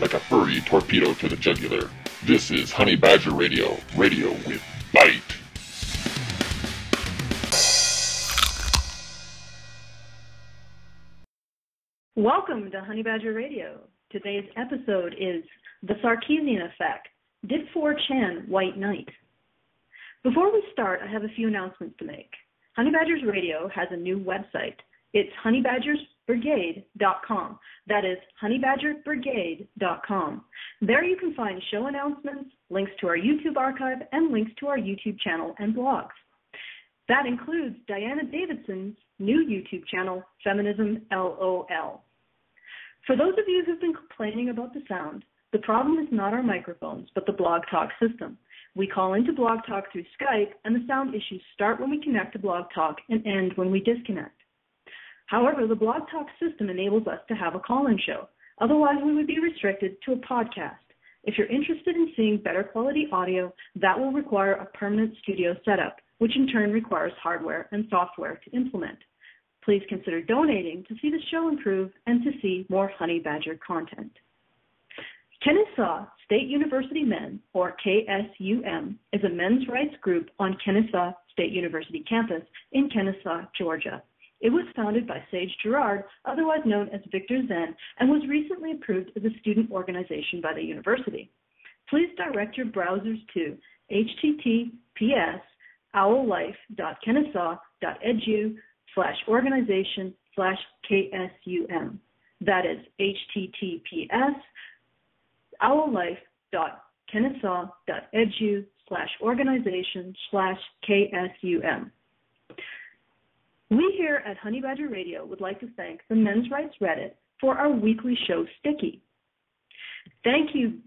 like a furry torpedo to the jugular. This is Honey Badger Radio, radio with bite. Welcome to Honey Badger Radio. Today's episode is The Sarkeesian Effect. Did 4chan White Knight? Before we start, I have a few announcements to make. Honey Badgers Radio has a new website. It's honeybadgersbrigade.com. That is honeybadgerbrigade.com. There you can find show announcements, links to our YouTube archive, and links to our YouTube channel and blogs. That includes Diana Davidson's new YouTube channel, Feminism LOL. For those of you who've been complaining about the sound, the problem is not our microphones, but the Blog Talk system. We call into Blog Talk through Skype, and the sound issues start when we connect to Blog Talk and end when we disconnect. However, the Blog Talk system enables us to have a call-in show. Otherwise, we would be restricted to a podcast. If you're interested in seeing better quality audio, that will require a permanent studio setup, which in turn requires hardware and software to implement. Please consider donating to see the show improve and to see more Honey Badger content. Kennesaw State University Men, or KSUM, is a men's rights group on Kennesaw State University campus in Kennesaw, Georgia. It was founded by Sage Gerard, otherwise known as Victor Zen, and was recently approved as a student organization by the university. Please direct your browsers to https://owllife.kennesaw.edu/organization/KSUM. That is https://owllife.kennesaw.edu/organization/KSUM. We here at Honey Badger Radio would like to thank the Men's Rights Reddit for our weekly show, Sticky. Thank you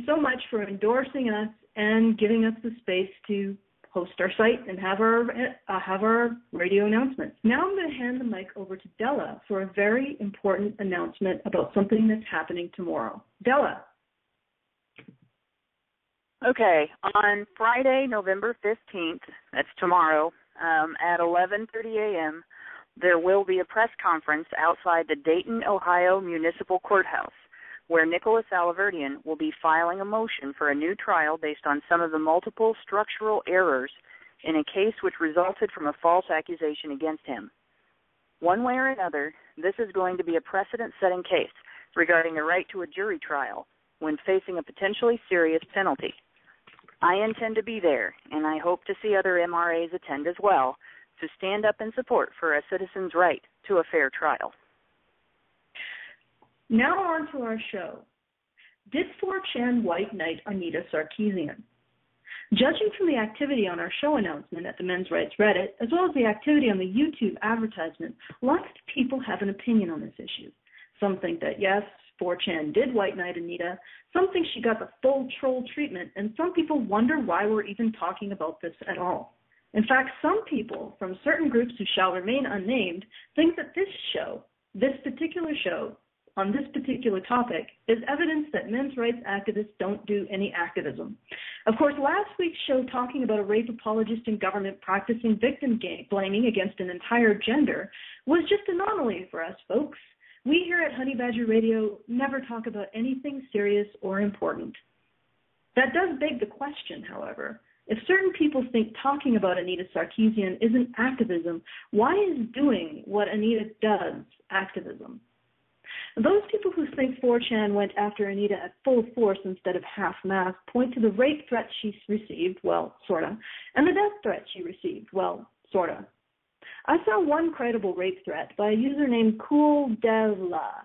so much for endorsing us and giving us the space to host our site and have our radio announcements. Now I'm going to hand the mic over to Della for a very important announcement about something that's happening tomorrow. Della. Okay, on Friday, November 15th, that's tomorrow, at 11:30 a.m., there will be a press conference outside the Dayton, Ohio Municipal Courthouse, where Nicholas Alaverdian will be filing a motion for a new trial based on some of the multiple structural errors in a case which resulted from a false accusation against him. One way or another, this is going to be a precedent-setting case regarding the right to a jury trial when facing a potentially serious penalty. I intend to be there, and I hope to see other MRAs attend as well, to stand up in support for a citizen's right to a fair trial. Now on to our show. Did 4chan White Knight Anita Sarkeesian? Judging from the activity on our show announcement at the Men's Rights Reddit, as well as the activity on the YouTube advertisement, lots of people have an opinion on this issue. Some think that, yes, 4chan did White Knight Anita, some think she got the full troll treatment, and some people wonder why we're even talking about this at all. In fact, some people from certain groups who shall remain unnamed think that this particular show, on this particular topic, is evidence that men's rights activists don't do any activism. Of course, last week's show talking about a rape apologist in government practicing victim blaming against an entire gender was just an anomaly for us, folks. We here at Honey Badger Radio never talk about anything serious or important. That does beg the question, however. If certain people think talking about Anita Sarkeesian isn't activism, why is doing what Anita does activism? Those people who think 4chan went after Anita at full force instead of half-mast point to the rape threats she received, well, sorta, and the death threat she received, well, sorta. I saw one credible rape threat by a user named CoolDevla.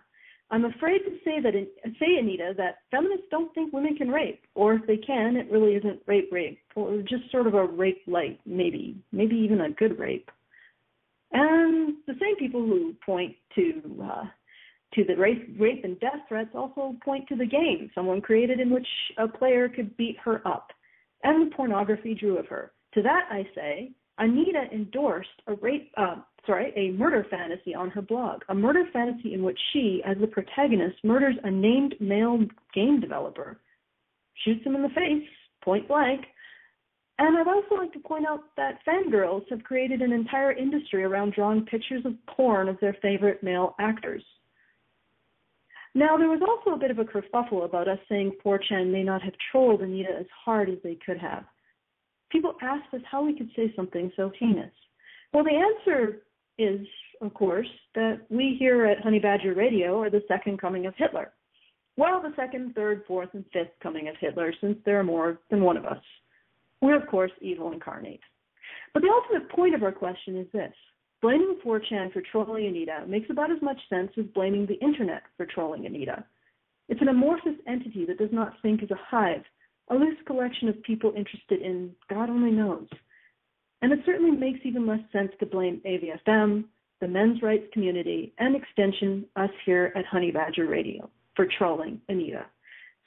I'm afraid to say Anita, that feminists don't think women can rape, or if they can, it really isn't rape, or just sort of a rape light, maybe even a good rape. And the same people who point to the rape and death threats also point to the game someone created in which a player could beat her up, and the pornography drew of her. To that I say, Anita endorsed a murder fantasy on her blog, a murder fantasy in which she, as the protagonist, murders a named male game developer, shoots him in the face, point blank. And I'd also like to point out that fangirls have created an entire industry around drawing pictures of porn of their favorite male actors. Now, there was also a bit of a kerfuffle about us saying 4chan may not have trolled Anita as hard as they could have. People asked us how we could say something so heinous. Well, the answer is, of course, that we here at Honey Badger Radio are the second coming of Hitler. Well, the second, third, fourth, and fifth coming of Hitler, since there are more than one of us. We're, of course, evil incarnate. But the ultimate point of our question is this. Blaming 4chan for trolling Anita makes about as much sense as blaming the Internet for trolling Anita. It's an amorphous entity that does not think as a hive, a loose collection of people interested in God only knows. And it certainly makes even less sense to blame AVFM, the men's rights community, and extension, us here at Honey Badger Radio, for trolling Anita.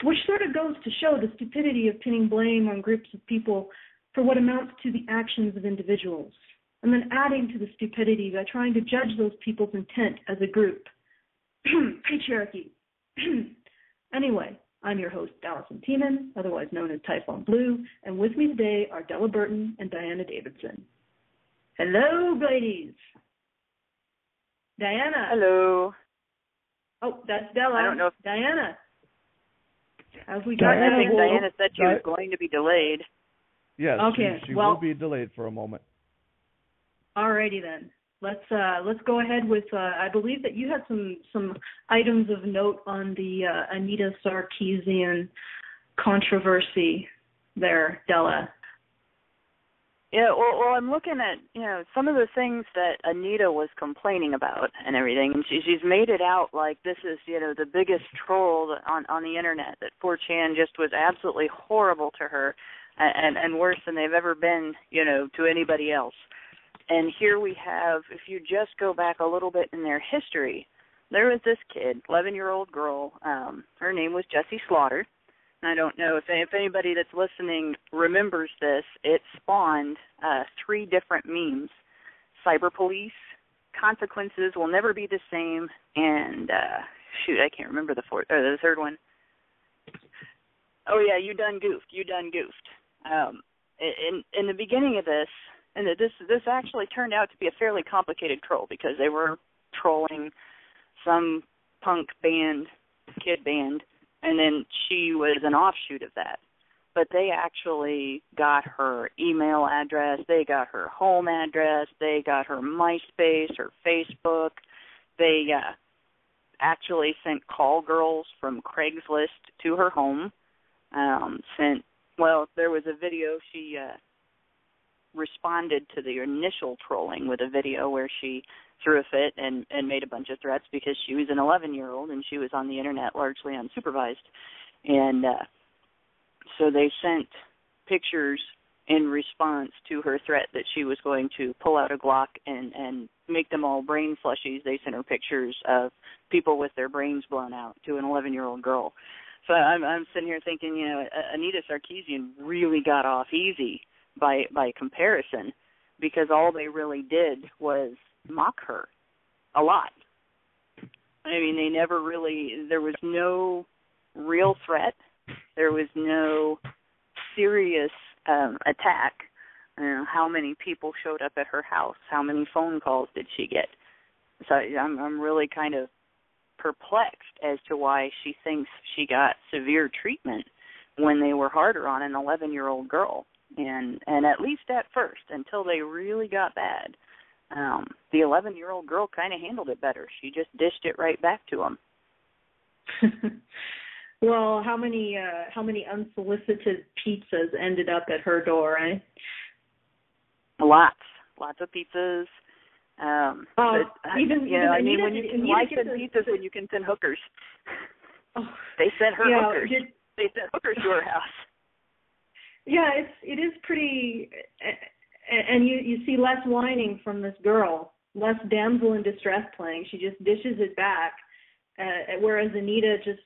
Which sort of goes to show the stupidity of pinning blame on groups of people for what amounts to the actions of individuals, and then adding to the stupidity by trying to judge those people's intent as a group. Patriarchy. Anyway, I'm your host, Allison Tiemann, otherwise known as Typhon Blue, and with me today are Della Burton and Diana Davidson. Hello, ladies. Diana. Hello. Oh, that's Della. I don't know if Diana. Have we got Diana, Diana? Diana said she was going to be delayed. Yes, okay. she will be delayed for a moment. Alrighty then. Let's go ahead with. I believe that you had some items of note on the Anita Sarkeesian controversy there, Della. Yeah, well, I'm looking at some of the things that Anita was complaining about and everything, and she's made it out like this is the biggest troll on the internet. That 4chan just was absolutely horrible to her, and worse than they've ever been to anybody else. And here we have, if you just go back a little bit in their history, there was this kid, 11-year-old girl. Her name was Jessie Slaughter. I don't know if anybody that's listening remembers this. It spawned 3 different memes: cyber police, consequences will never be the same, and I can't remember the third one. Oh yeah, you done goofed. In the beginning of this, and this actually turned out to be a fairly complicated troll because they were trolling some punk band, kid band. And then she was an offshoot of that. But they actually got her email address, they got her home address, they got her MySpace, her Facebook. They actually sent call girls from Craigslist to her home. There was a video. She responded to the initial trolling with a video where she threw a fit and made a bunch of threats because she was an 11-year-old and she was on the internet largely unsupervised. And so they sent pictures in response to her threat that she was going to pull out a Glock and make them all brain slushies. They sent her pictures of people with their brains blown out to an 11-year-old girl. So I'm sitting here thinking, Anita Sarkeesian really got off easy by comparison, because all they really did was mock her a lot. I mean, there was no real threat. There was no serious attack. How many people showed up at her house? How many phone calls did she get? So I'm really kind of perplexed as to why she thinks she got severe treatment when they were harder on an 11-year-old girl. And at least at first, until they really got bad, the 11-year-old girl kind of handled it better. She just dished it right back to them. Well, how many unsolicited pizzas ended up at her door, eh? Lots of pizzas. Even when you can send pizzas when you can send hookers. Oh, they sent her hookers. They sent hookers to her house. Yeah, it is pretty, and you see less whining from this girl, less damsel in distress playing. She just dishes it back, whereas Anita just,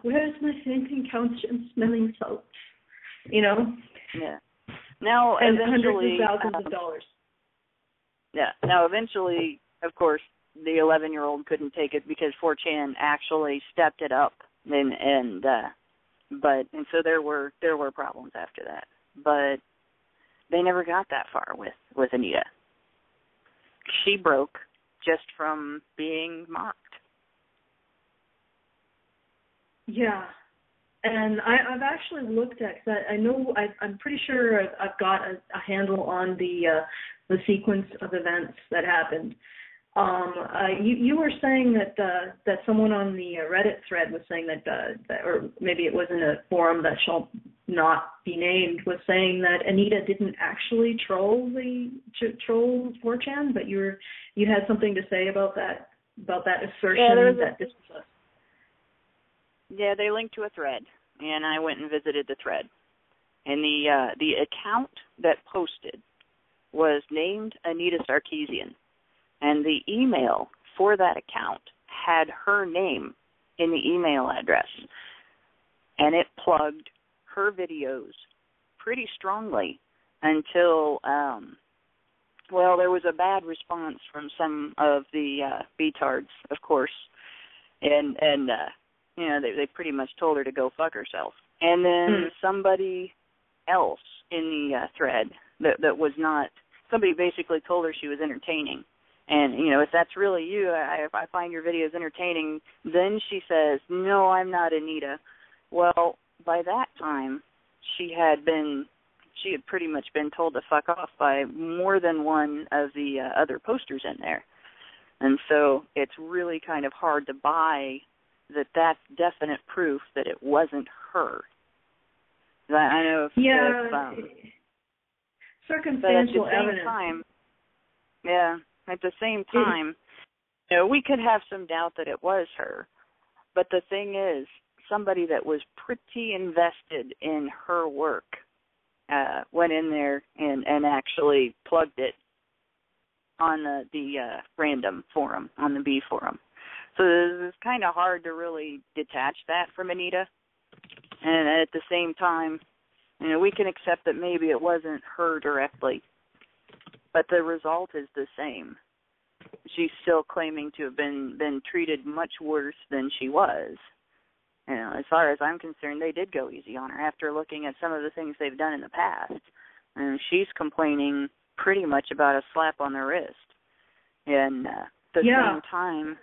where's my thinking couch and smelling salts, Yeah. Now, and eventually, hundreds of thousands of dollars. Yeah. Now, eventually, of course, the 11-year-old couldn't take it because 4chan actually stepped it up, and so there were problems after that. But they never got that far with Anita. She broke just from being mocked. Yeah. And I've actually looked at, cause I know I'm pretty sure I've got a handle on the sequence of events that happened. You were saying that someone on the Reddit thread was saying that or maybe it was in a forum that shall not be named, was saying that Anita didn't actually troll 4chan, but you had something to say about that assertion that this was Yeah, they linked to a thread, and I went and visited the thread. And the account that posted was named Anita Sarkeesian, and the email for that account had her name in the email address, and it plugged her videos pretty strongly until, there was a bad response from some of the betards, of course, and they pretty much told her to go fuck herself. And then somebody else in the thread that was not, somebody basically told her she was entertaining. And, if that's really you, if I find your videos entertaining, then she says, no, I'm not Anita. Well, by that time, she had pretty much been told to fuck off by more than one of the other posters in there. And so it's really kind of hard to buy that that's definite proof that it wasn't her. I know circumstantial evidence. At the same time, we could have some doubt that it was her. But the thing is, somebody that was pretty invested in her work went in there and actually plugged it on the random forum, on the B forum. So it's kind of hard to really detach that from Anita. And at the same time, we can accept that maybe it wasn't her directly, but the result is the same. She's still claiming to have been treated much worse than she was. As far as I'm concerned, they did go easy on her after looking at some of the things they've done in the past. And she's complaining pretty much about a slap on the wrist. And at the same time,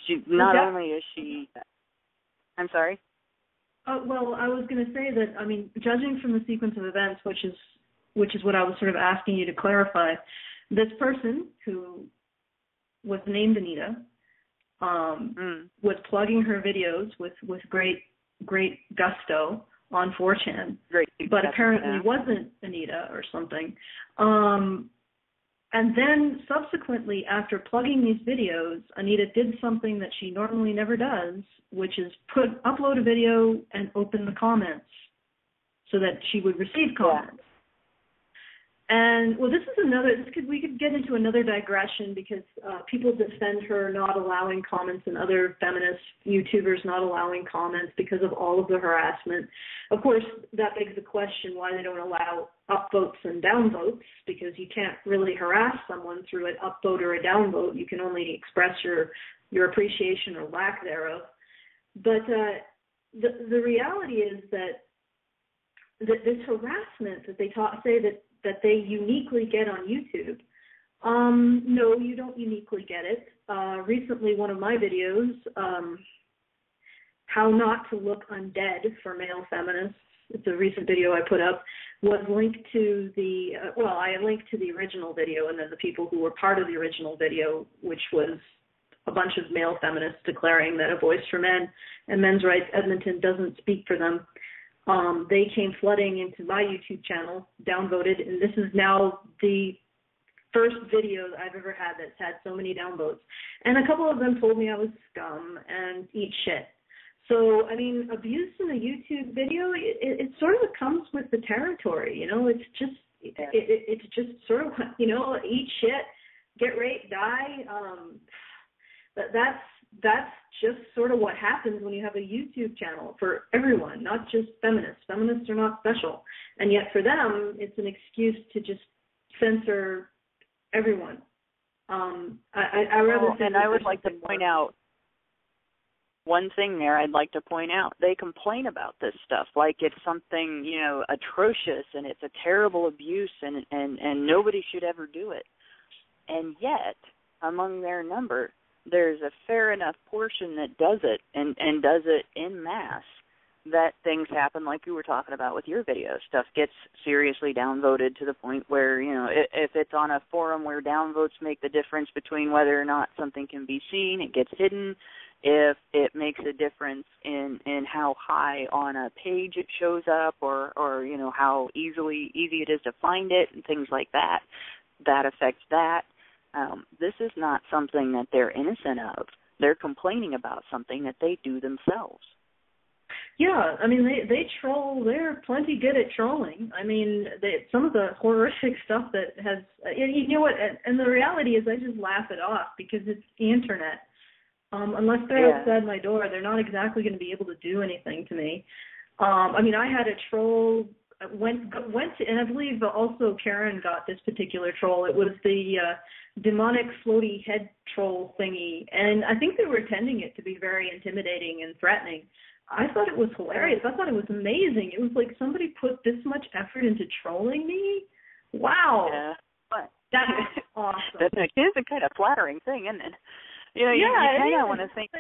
she not only is she. I'm sorry. Well, I was going to say that, judging from the sequence of events, which is what I was sort of asking you to clarify, this person who was named Anita was plugging her videos with great gusto on 4chan, but apparently wasn't Anita or something. And then subsequently, after plugging these videos, Anita did something that she normally never does, which is upload a video and open the comments so that she would receive comments. Yeah. And, well, we could get into another digression because people defend her not allowing comments and other feminist YouTubers not allowing comments because of all of the harassment. Of course, that begs the question why they don't allow upvotes and downvotes, because you can't really harass someone through an upvote or a downvote. You can only express your appreciation or lack thereof. But the reality is that this harassment that they say that they uniquely get on YouTube. No, you don't uniquely get it. Recently, one of my videos, How Not to Look Undead for Male Feminists, it's a recent video I put up, was linked to I linked to the original video and then the people who were part of the original video, which was a bunch of male feminists declaring that A Voice for Men and Men's Rights Edmonton doesn't speak for them. They came flooding into my YouTube channel, downvoted, and this is now the first video that I've ever had that's had so many downvotes. And a couple of them told me I was scum and eat shit. So, abuse in a YouTube video, it sort of comes with the territory, it's just sort of, eat shit, get raped, die. That's just sort of what happens when you have a YouTube channel for everyone, not just feminists. Feminists are not special. And yet for them, it's an excuse to just censor everyone. I would like to point out one thing there. I'd like to point out. They complain about this stuff like it's something, atrocious and it's a terrible abuse and nobody should ever do it. And yet, among their number, there's a fair enough portion that does it and does it en masse, that things happen like you were talking about with your video. Stuff gets seriously downvoted to the point where, if it's on a forum where downvotes make the difference between whether or not something can be seen, it gets hidden. If it makes a difference in how high on a page it shows up or how easy it is to find it and things like that, that affects that. This is not something that they're innocent of. They're complaining about something that they do themselves. Yeah, I mean, they troll. They're plenty good at trolling. I mean, some of the horrific stuff that has, you know what, and the reality is I just laugh it off because it's the internet. Unless they're outside my door, they're not exactly going to be able to do anything to me. I mean, I had a troll, went to, and I believe also Karen got this particular troll. It was the demonic floaty head troll thingy, and I think they were intending it to be very intimidating and threatening. I thought it was hilarious. I thought it was amazing. It was like somebody put this much effort into trolling me. Wow. Yeah. But that's awesome. It is a kind of flattering thing, isn't it? You kind of want to think,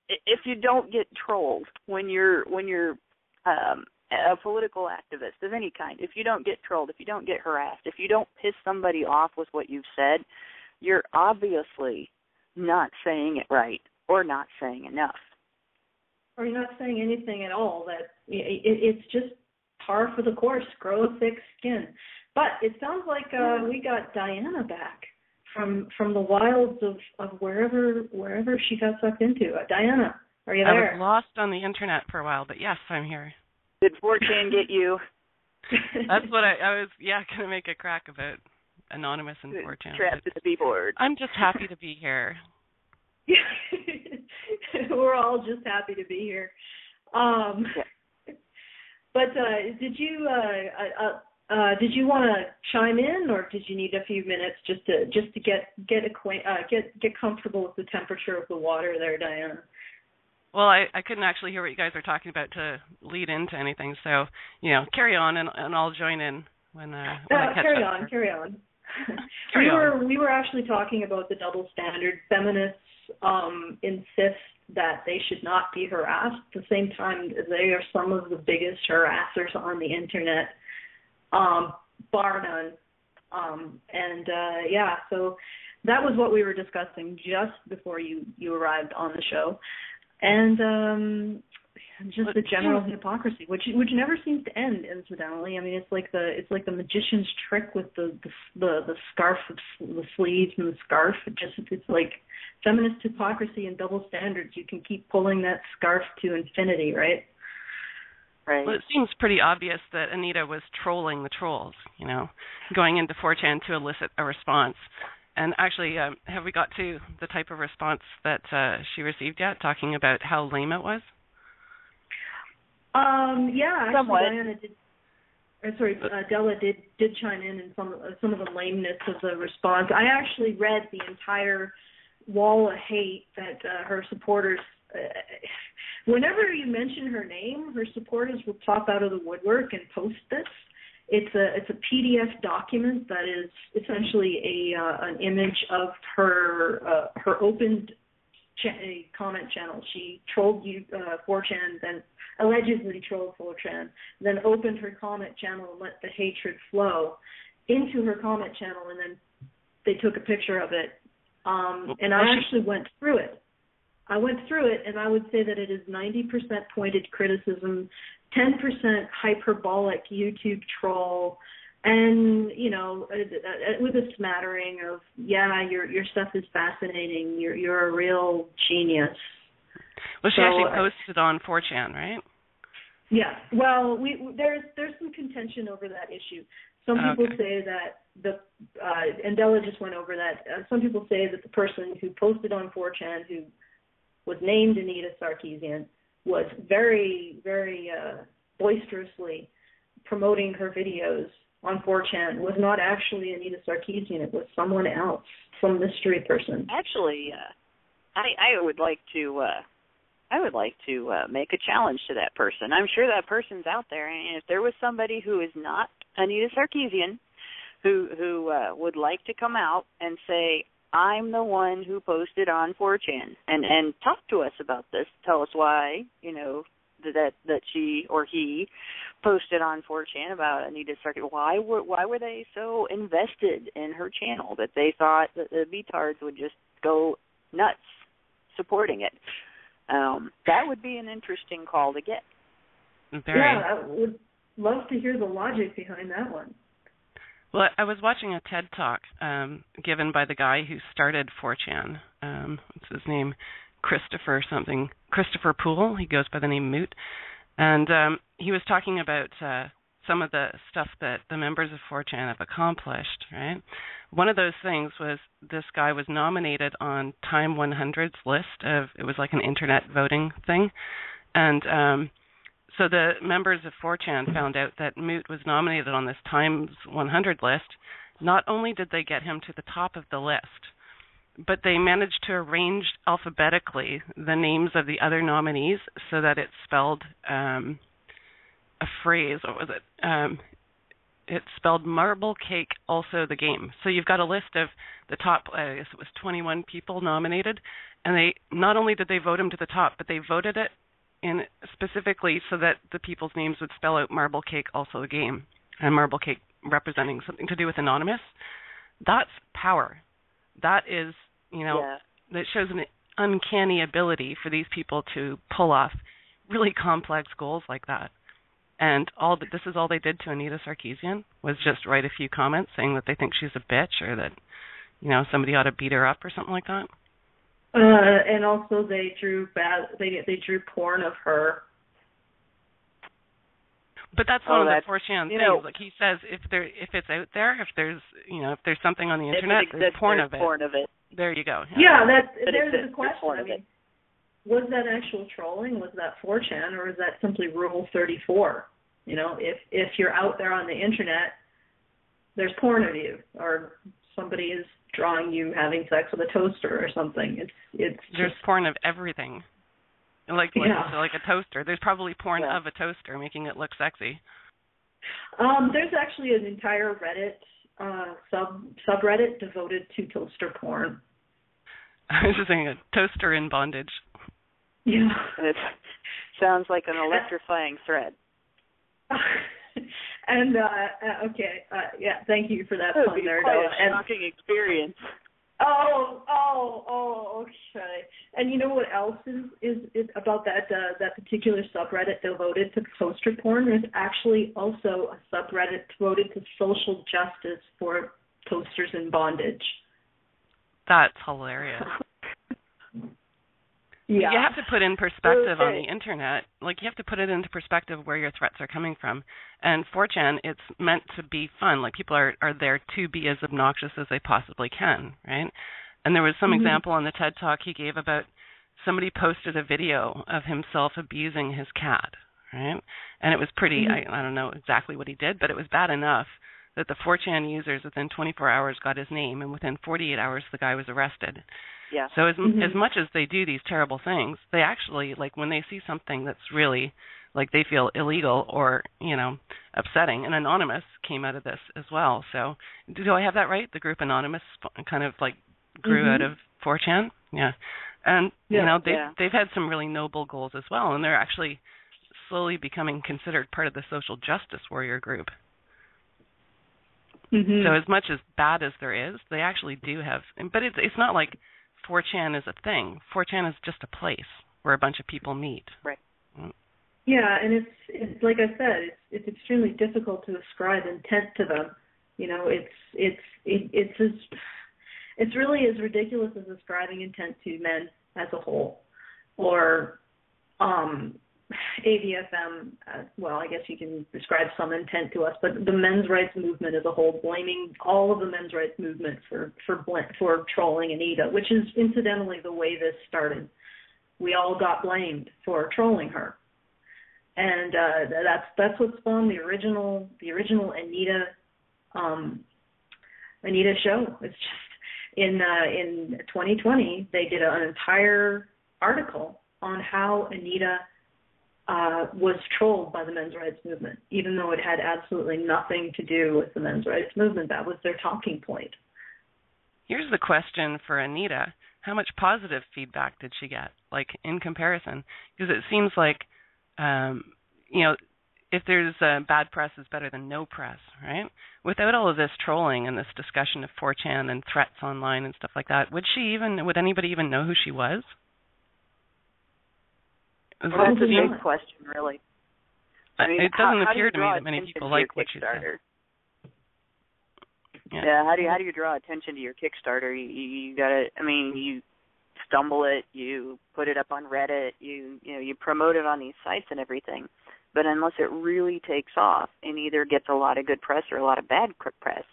if you don't get trolled when you're a political activist of any kind, if you don't get trolled, if you don't get harassed, if you don't piss somebody off with what you've said, you're obviously not saying it right or not saying enough. Or you're not saying anything at all. That it's just par for the course. Grow a thick skin. But it sounds like we got Diana back from the wilds of wherever she got sucked into. Diana, are you there? I was lost on the internet for a while, but yes, I'm here. Did 4chan get you? That's what I was, going to make a crack about anonymous and 4chan. Trapped at the B-board. I'm just happy to be here. We're all just happy to be here. But did you want to chime in, or did you need a few minutes just to get comfortable with the temperature of the water there, Diana? Well, I couldn't actually hear what you guys are talking about to lead into anything, so carry on, and I'll join in when I catch up. Carry on. We were actually talking about the double standard. Feminists insist that they should not be harassed. At the same time, they are some of the biggest harassers on the internet, bar none. So that was what we were discussing just before you arrived on the show, and just the general hypocrisy, which never seems to end. Incidentally, I mean, it's like the magician's trick with the scarf, the sleeves and the scarf. It's like feminist hypocrisy and double standards. You can keep pulling that scarf to infinity, right? Right. Well, it seems pretty obvious that Anita was trolling the trolls, going into 4chan to elicit a response. And actually, have we got to the type of response that she received yet, talking about how lame it was? Somewhat. Actually, Della did chime in some of the lameness of the response. I actually read the entire wall of hate that her supporters. Whenever you mention her name, her supporters will pop out of the woodwork and post this. It's a PDF document that is essentially an image of her opened comment channel. She trolled 4chan, then allegedly trolled 4chan, then opened her comment channel and let the hatred flow into her comment channel, and then they took a picture of it. And I actually went through it. And I would say that it is 90% pointed criticism, 10% hyperbolic YouTube troll, and with a smattering of your stuff is fascinating. You're a real genius. Well, she actually posted on 4chan, right? Yeah. Well, there's some contention over that issue. Some people say that and Della just went over that. Some people say that the person who posted on 4chan, who was named Anita Sarkeesian, was very, very boisterously promoting her videos on 4chan, was not actually Anita Sarkeesian. It was someone else, some mystery person. Actually, I would like to make a challenge to that person. I'm sure that person's out there, and if there was somebody who is not Anita Sarkeesian who would like to come out and say, I'm the one who posted on 4chan, and talk to us about this. Tell us why, that she or he posted on 4chan about Anita Sarkeesian. Why were they so invested in her channel that they thought that the betards would just go nuts supporting it? That would be an interesting call to get. Very. Yeah, I would love to hear the logic behind that one. Well, I was watching a TED Talk given by the guy who started 4chan. What's his name? Christopher Poole. He goes by the name Moot. And he was talking about some of the stuff that the members of 4chan have accomplished, right? One of those things was this guy was nominated on Time 100's list of, it was like an internet voting thing. And so the members of 4chan found out that Moot was nominated on this Times 100 list. Not only did they get him to the top of the list, but they managed to arrange alphabetically the names of the other nominees so that it spelled a phrase. What was it? It spelled marble cake, also the game. So you've got a list of the top, I guess it was 21 people nominated, and they not only did they vote him to the top, but they voted it in specifically so that the people's names would spell out marble cake, also the game, and marble cake representing something to do with anonymous. That's power. That is, that shows an uncanny ability for these people to pull off really complex goals like that. And this is all they did to Anita Sarkeesian, was just write a few comments saying that they think she's a bitch, or that, somebody ought to beat her up or something like that. And also they drew porn of her. But that's one of the 4chan things. Like he says, if it's out there, if there's something on the internet, there's porn of it. There you go. Yeah, there's the question. I mean, was that actual trolling? Was that 4chan, or is that simply Rule 34? If you're out there on the internet, there's porn of you, or somebody is drawing you having sex with a toaster or something. There's porn of everything. Like a toaster. There's probably porn of a toaster, making it look sexy. There's actually an entire Reddit subreddit devoted to toaster porn. I was just saying, a toaster in bondage. Yeah. It sounds like an electrifying thread. And thank you for that fun there. Quite a shocking experience. Okay. And you know what else is about that particular subreddit devoted to toaster porn? There's actually also a subreddit devoted to social justice for toasters in bondage. That's hilarious. Yeah. You have to put in perspective on the internet. Like, you have to put it into perspective where your threats are coming from. And 4chan, it's meant to be fun. Like, people are there to be as obnoxious as they possibly can, right? And there was some example on the TED Talk he gave about somebody posted a video of himself abusing his cat, right? And it was pretty, I don't know exactly what he did, but it was bad enough that the 4chan users within 24 hours got his name, and within 48 hours the guy was arrested. Yeah. So as much as they do these terrible things, they actually, like, when they see something that's really, like, they feel illegal or, upsetting, and Anonymous came out of this as well. So do I have that right? The group Anonymous kind of, like, grew out of 4chan? Yeah. And, they've had some really noble goals as well, and they're actually slowly becoming considered part of the social justice warrior group. So as much as bad as there is, they actually do have, but it's not like 4chan is a thing. 4chan is just a place where a bunch of people meet. Right. Yeah, and it's like I said, it's extremely difficult to ascribe intent to them. It's really as ridiculous as ascribing intent to men as a whole, or AVFM. Well, I guess you can ascribe some intent to us, but the men's rights movement as a whole, blaming all of the men's rights movement for trolling Anita, which is incidentally the way this started. We all got blamed for trolling her, and that's what spawned the original Anita show. It's just in 2020 they did an entire article on how Anita was trolled by the men's rights movement, even though it had absolutely nothing to do with the men's rights movement. That was their talking point. Here's the question for Anita. How much positive feedback did she get, like, in comparison? Because it seems like, if there's bad press is better than no press, right? Without all of this trolling and this discussion of 4chan and threats online and stuff like that, would anybody even know who she was? Well, that's a big question, really. I mean, it doesn't appear to me that many people like what she said. Yeah, how do you draw attention to your Kickstarter? You gotta, you stumble it, you put it up on Reddit, you promote it on these sites and everything. But unless it really takes off and either gets a lot of good press or a lot of bad press,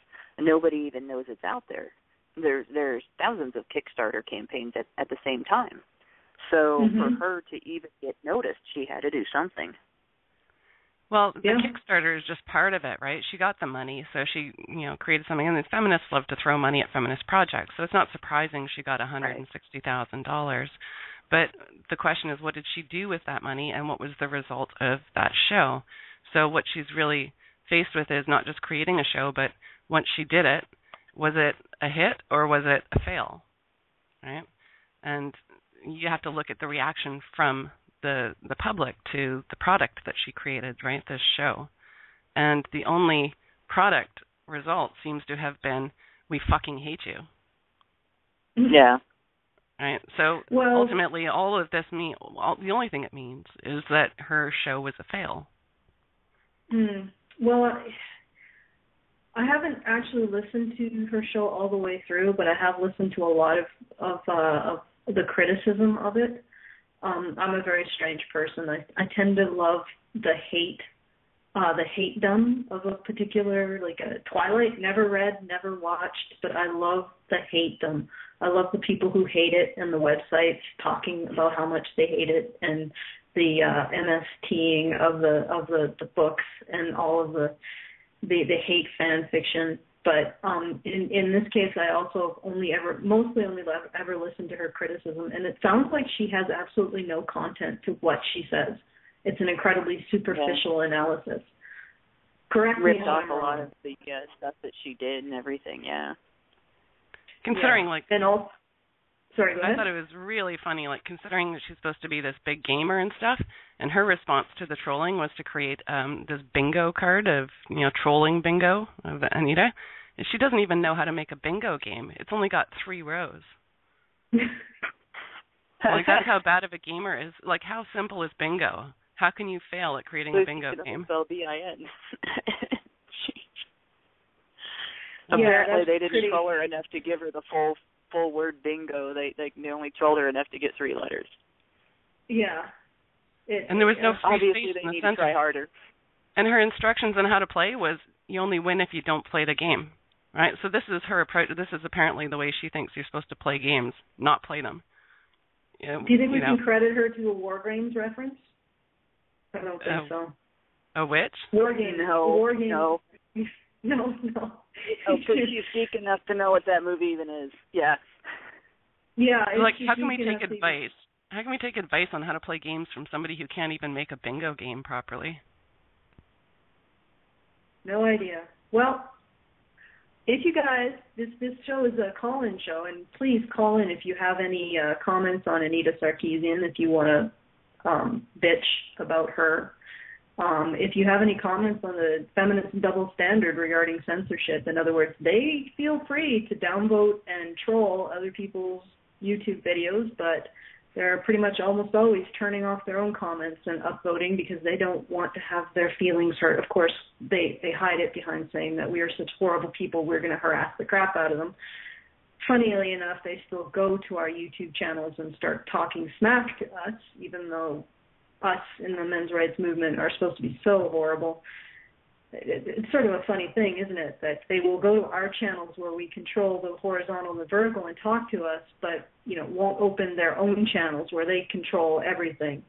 nobody even knows it's out there. There's thousands of Kickstarter campaigns at the same time. So for her to even get noticed, she had to do something. Well, the Kickstarter is just part of it, right? She got the money, so she, created something. And the feminists love to throw money at feminist projects, so it's not surprising she got $160,000. But the question is, what did she do with that money, and what was the result of that show? So what she's really faced with is not just creating a show, but once she did it, was it a hit or was it a fail, right? And you have to look at the reaction from the public to the product that she created, right, this show. And the only product result seems to have been, we fucking hate you. Yeah. Right. So ultimately, all of this the only thing it means is that her show was a fail. Well, I haven't actually listened to her show all the way through, but I have listened to a lot of the criticism of it. I'm a very strange person. I tend to love the hate-dom of a particular, like a Twilight, never read, never watched, but I love the hate-dom. I love the people who hate it and the websites talking about how much they hate it, and the MSTing of the books and all of the hate fan fiction. But in this case, I also mostly only ever listened to her criticism, and it sounds like she has absolutely no content to what she says. It's an incredibly superficial analysis. Correct me if I'm wrong. Ripped off a lot of the stuff that she did and everything, yeah. Considering, sorry, go ahead. I thought it was really funny, considering that she's supposed to be this big gamer and stuff, and her response to the trolling was to create this bingo card of, trolling bingo of Anita. And she doesn't even know how to make a bingo game. It's only got 3 rows. That's how bad of a gamer is. How simple is bingo? How can you fail at creating a bingo game? Spell BIN. Apparently, they didn't troll her enough to give her the full word bingo. They only trolled her enough to get 3 letters. Yeah. And there was no free obviously space they in the need center. To try harder. And her instructions on how to play was, you only win if you don't play the game, right? So this is her approach. This is apparently the way she thinks you're supposed to play games, not play them. Do you think we can credit her to a War Games reference? I don't think so. A which? War Games. No. War Games. No. No. Oh, because she's geek enough to know what that movie even is. Yeah. Yeah. How can we take advice? How can we take advice on how to play games from somebody who can't even make a bingo game properly? No idea. Well, if you guys, this show is a call-in show, and please call in if you have any comments on Anita Sarkeesian, if you want to bitch about her. If you have any comments on the feminist double standard regarding censorship, in other words, they feel free to downvote and troll other people's YouTube videos, but they're pretty much almost always turning off their own comments and upvoting because they don't want to have their feelings hurt. Of course, they hide it behind saying that we are such horrible people, we're going to harass the crap out of them. Funnily enough, they still go to our YouTube channels and start talking smack to us, even though us in the men's rights movement are supposed to be so horrible. It's sort of a funny thing, isn't it, that they will go to our channels where we control the horizontal and the vertical and talk to us, but won't open their own channels where they control everything.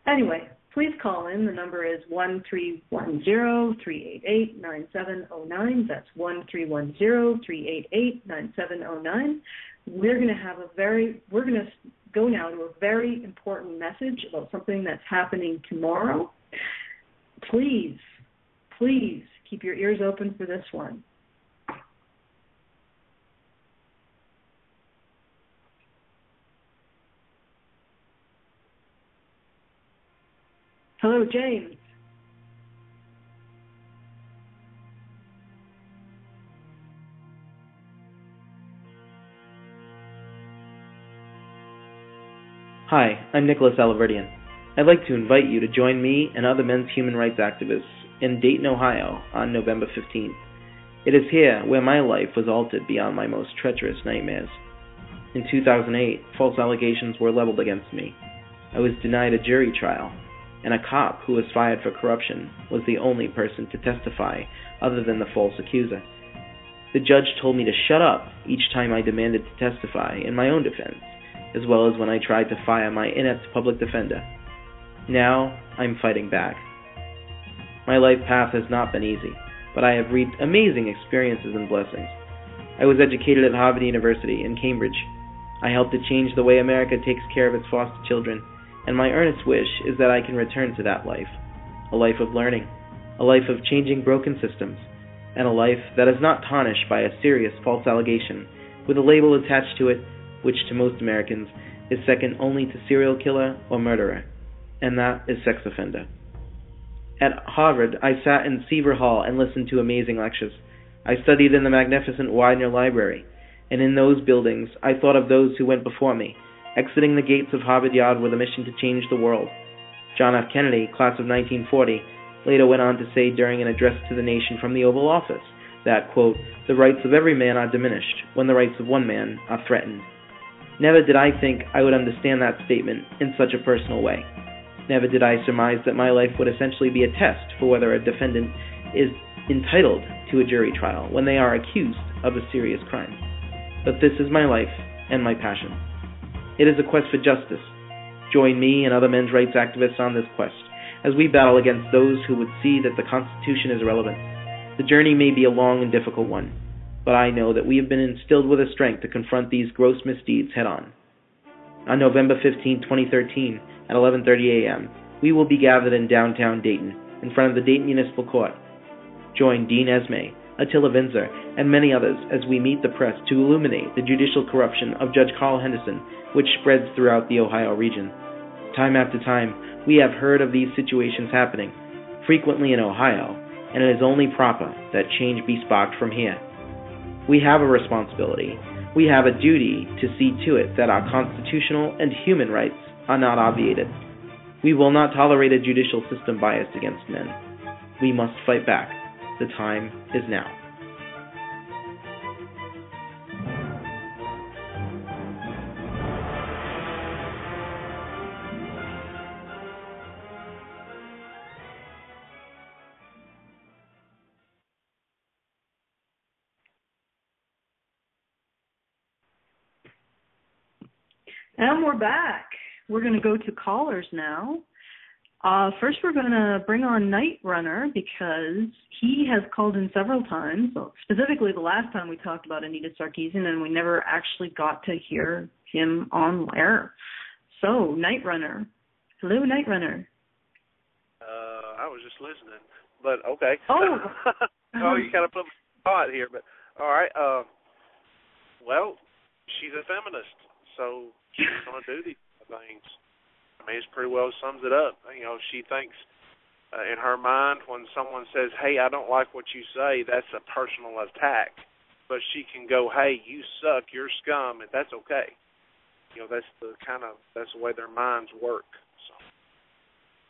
Anyway, please call in. The number is 1-310-388-9709. That's 1-310-388-9709. We're going to go now to a very important message about something that's happening tomorrow. Please keep your ears open for this one. Hello, James. Hi, I'm Nicholas Alaverdian. I'd like to invite you to join me and other men's human rights activists in Dayton, Ohio on November 15th. It is here where my life was altered beyond my most treacherous nightmares. In 2008, false allegations were leveled against me. I was denied a jury trial, and a cop who was fired for corruption was the only person to testify other than the false accuser. The judge told me to shut up each time I demanded to testify in my own defense, as well as when I tried to fire my inept public defender. Now, I'm fighting back. My life path has not been easy, but I have reaped amazing experiences and blessings. I was educated at Harvard University in Cambridge. I helped to change the way America takes care of its foster children, and my earnest wish is that I can return to that life. A life of learning, a life of changing broken systems, and a life that is not tarnished by a serious false allegation with a label attached to it which to most Americans is second only to serial killer or murderer, and that is sex offender. At Harvard, I sat in Seaver Hall and listened to amazing lectures. I studied in the magnificent Widener Library, and in those buildings I thought of those who went before me, exiting the gates of Harvard Yard with a mission to change the world. John F. Kennedy, class of 1940, later went on to say during an address to the nation from the Oval Office that, quote, "The rights of every man are diminished when the rights of one man are threatened." Never did I think I would understand that statement in such a personal way. Never did I surmise that my life would essentially be a test for whether a defendant is entitled to a jury trial when they are accused of a serious crime. But this is my life and my passion. It is a quest for justice. Join me and other men's rights activists on this quest as we battle against those who would see that the Constitution is irrelevant. The journey may be a long and difficult one, but I know that we have been instilled with a strength to confront these gross misdeeds head-on. On November 15, 2013, at 11:30 a.m., we will be gathered in downtown Dayton, in front of the Dayton Municipal Court. Join Dean Esme, Attila Windsor, and many others as we meet the press to illuminate the judicial corruption of Judge Carl Henderson, which spreads throughout the Ohio region. Time after time, we have heard of these situations happening, frequently in Ohio, and it is only proper that change be sparked from here. We have a responsibility. We have a duty to see to it that our constitutional and human rights are not obviated. We will not tolerate a judicial system biased against men. We must fight back. The time is now. And we're back. We're going to go to callers now. First, we're going to bring on Night Runner because he has called in several times, specifically the last time we talked about Anita Sarkeesian, and we never actually got to hear him on air. So, Night Runner. Hello, Night Runner. I was just listening, but okay. Oh. Oh, you kind of put me on the spot here, but all right. Well, she's a feminist, so she's going to do these things. I mean, it pretty well sums it up. You know, she thinks in her mind when someone says, "Hey, I don't like what you say," that's a personal attack. But she can go, "Hey, you suck, you're scum," and that's okay. You know, that's the way their minds work. So.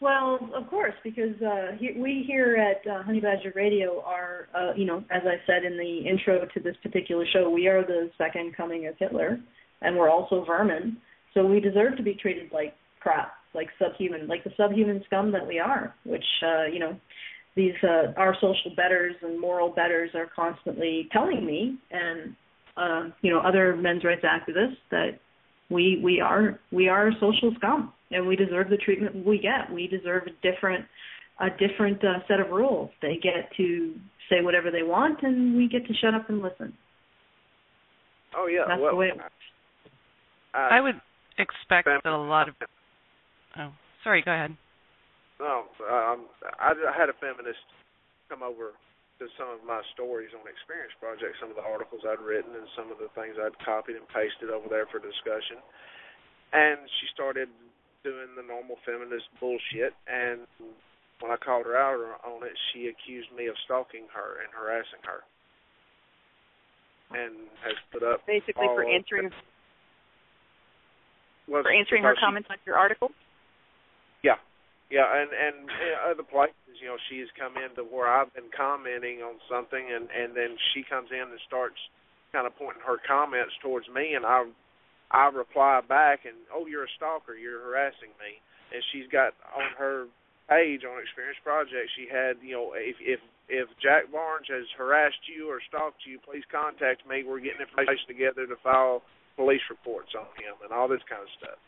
Well, of course, because we here at Honey Badger Radio are, as I said in the intro to this particular show, we are the second coming of Hitler, and we're also vermin. So we deserve to be treated like crap, like subhuman, like the subhuman scum that we are, which, these our social betters and moral betters are constantly telling me and, other men's rights activists that we are social scum and we deserve the treatment we get. We deserve a different set of rules. They get to say whatever they want and we get to shut up and listen. Oh, yeah. That's the way it works. I would expect that a lot of... Oh, sorry, go ahead. No, I had a feminist come over to some of my stories on Experience Project, some of the articles I'd written and some of the things I'd copied and pasted over there for discussion. And she started doing the normal feminist bullshit, and when I called her out on it, she accused me of stalking her and harassing her, and has put up basically for answering her comments on your article. Yeah, and other places, she's come into where I've been commenting on something, and then she comes in and starts kind of pointing her comments towards me, and I reply back, and you're a stalker, you're harassing me, and she's got on her page on Experience Project, she had, if Jack Barnes has harassed you or stalked you, please contact me. We're getting information together to file police reports on him and all this kind of stuff.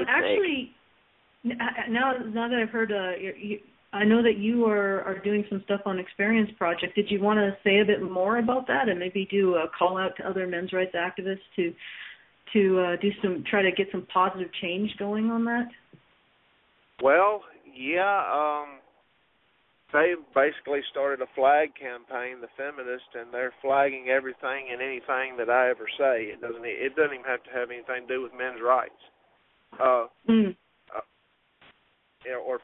Actually, now that I've heard, I know that you are doing some stuff on Experience Project. Did you want to say a bit more about that and maybe do a call out to other men's rights activists to try to get some positive change going on that? Well, yeah, they basically started a flag campaign, the feminists, and they're flagging everything and anything that I ever say. It doesn't even have to have anything to do with men's rights. Or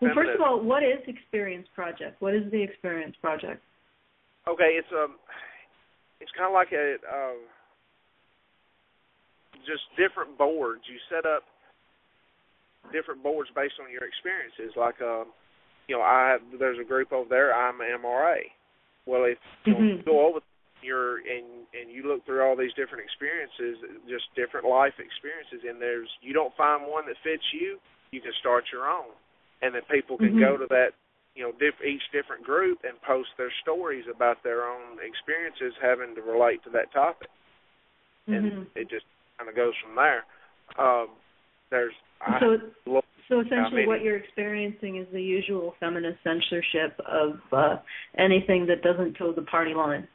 well, first of all, what is Experience Project? What is the Experience Project? Okay, it's kind of like just different boards. You set up different boards based on your experiences. Like, there's a group over there. I'm an MRA. Well, if you go over and you look through all these different experiences, just different life experiences, and you don't find one that fits you, you can start your own, and then people can go to that, each different group and post their stories about their own experiences having to relate to that topic, and it just kind of goes from there. So essentially what you're experiencing is the usual feminist censorship of anything that doesn't toe the party line.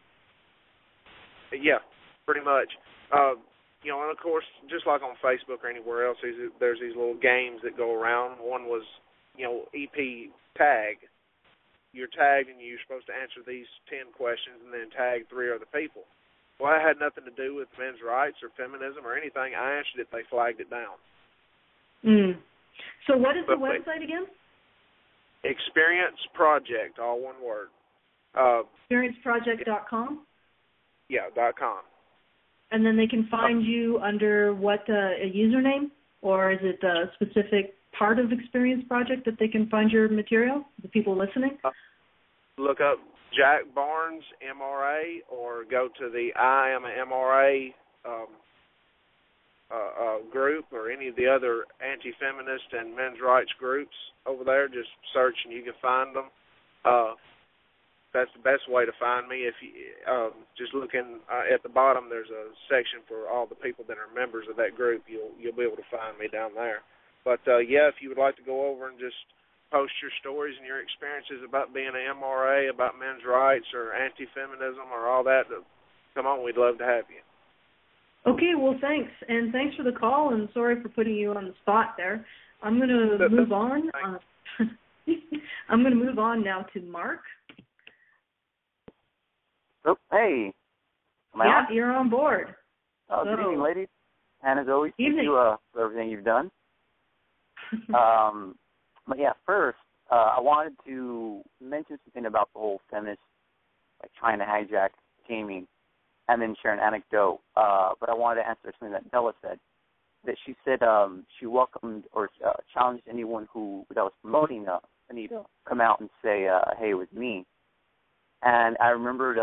Yeah, pretty much. And of course, just like on Facebook or anywhere else, there's these little games that go around. One was, EP tag. You're tagged and you're supposed to answer these 10 questions and then tag 3 other people. Well, that had nothing to do with men's rights or feminism or anything. I answered it, they flagged it down. So what is the website again? Experience Project, all one word. Experienceproject.com? Yeah, .com. And then they can find you under what, a username? Or is it a specific part of Experience Project that they can find your material, the people listening? Look up Jack Barnes, MRA, or go to the I Am an MRA group or any of the other anti-feminist and men's rights groups over there. Just search and you can find them. That's the best way to find me. If you just looking at the bottom, there's a section for all the people that are members of that group. You'll be able to find me down there. But if you would like to go over and just post your stories and your experiences about being an MRA, about men's rights or anti-feminism or all that, come on, we'd love to have you. Okay, well, thanks. And thanks for the call, and sorry for putting you on the spot there. I'm going to move on. I'm going to move on now to Mark. Oh, hey. Am I on? You're on board. Good evening, ladies. And as always, thank you for everything you've done. But yeah, first, I wanted to mention something about the whole feminist, trying to hijack Jamie, and then share an anecdote. But I wanted to answer something that Bella said. That she said she welcomed or challenged anyone that was promoting Anita come out and say, "Hey, it was me." And I remembered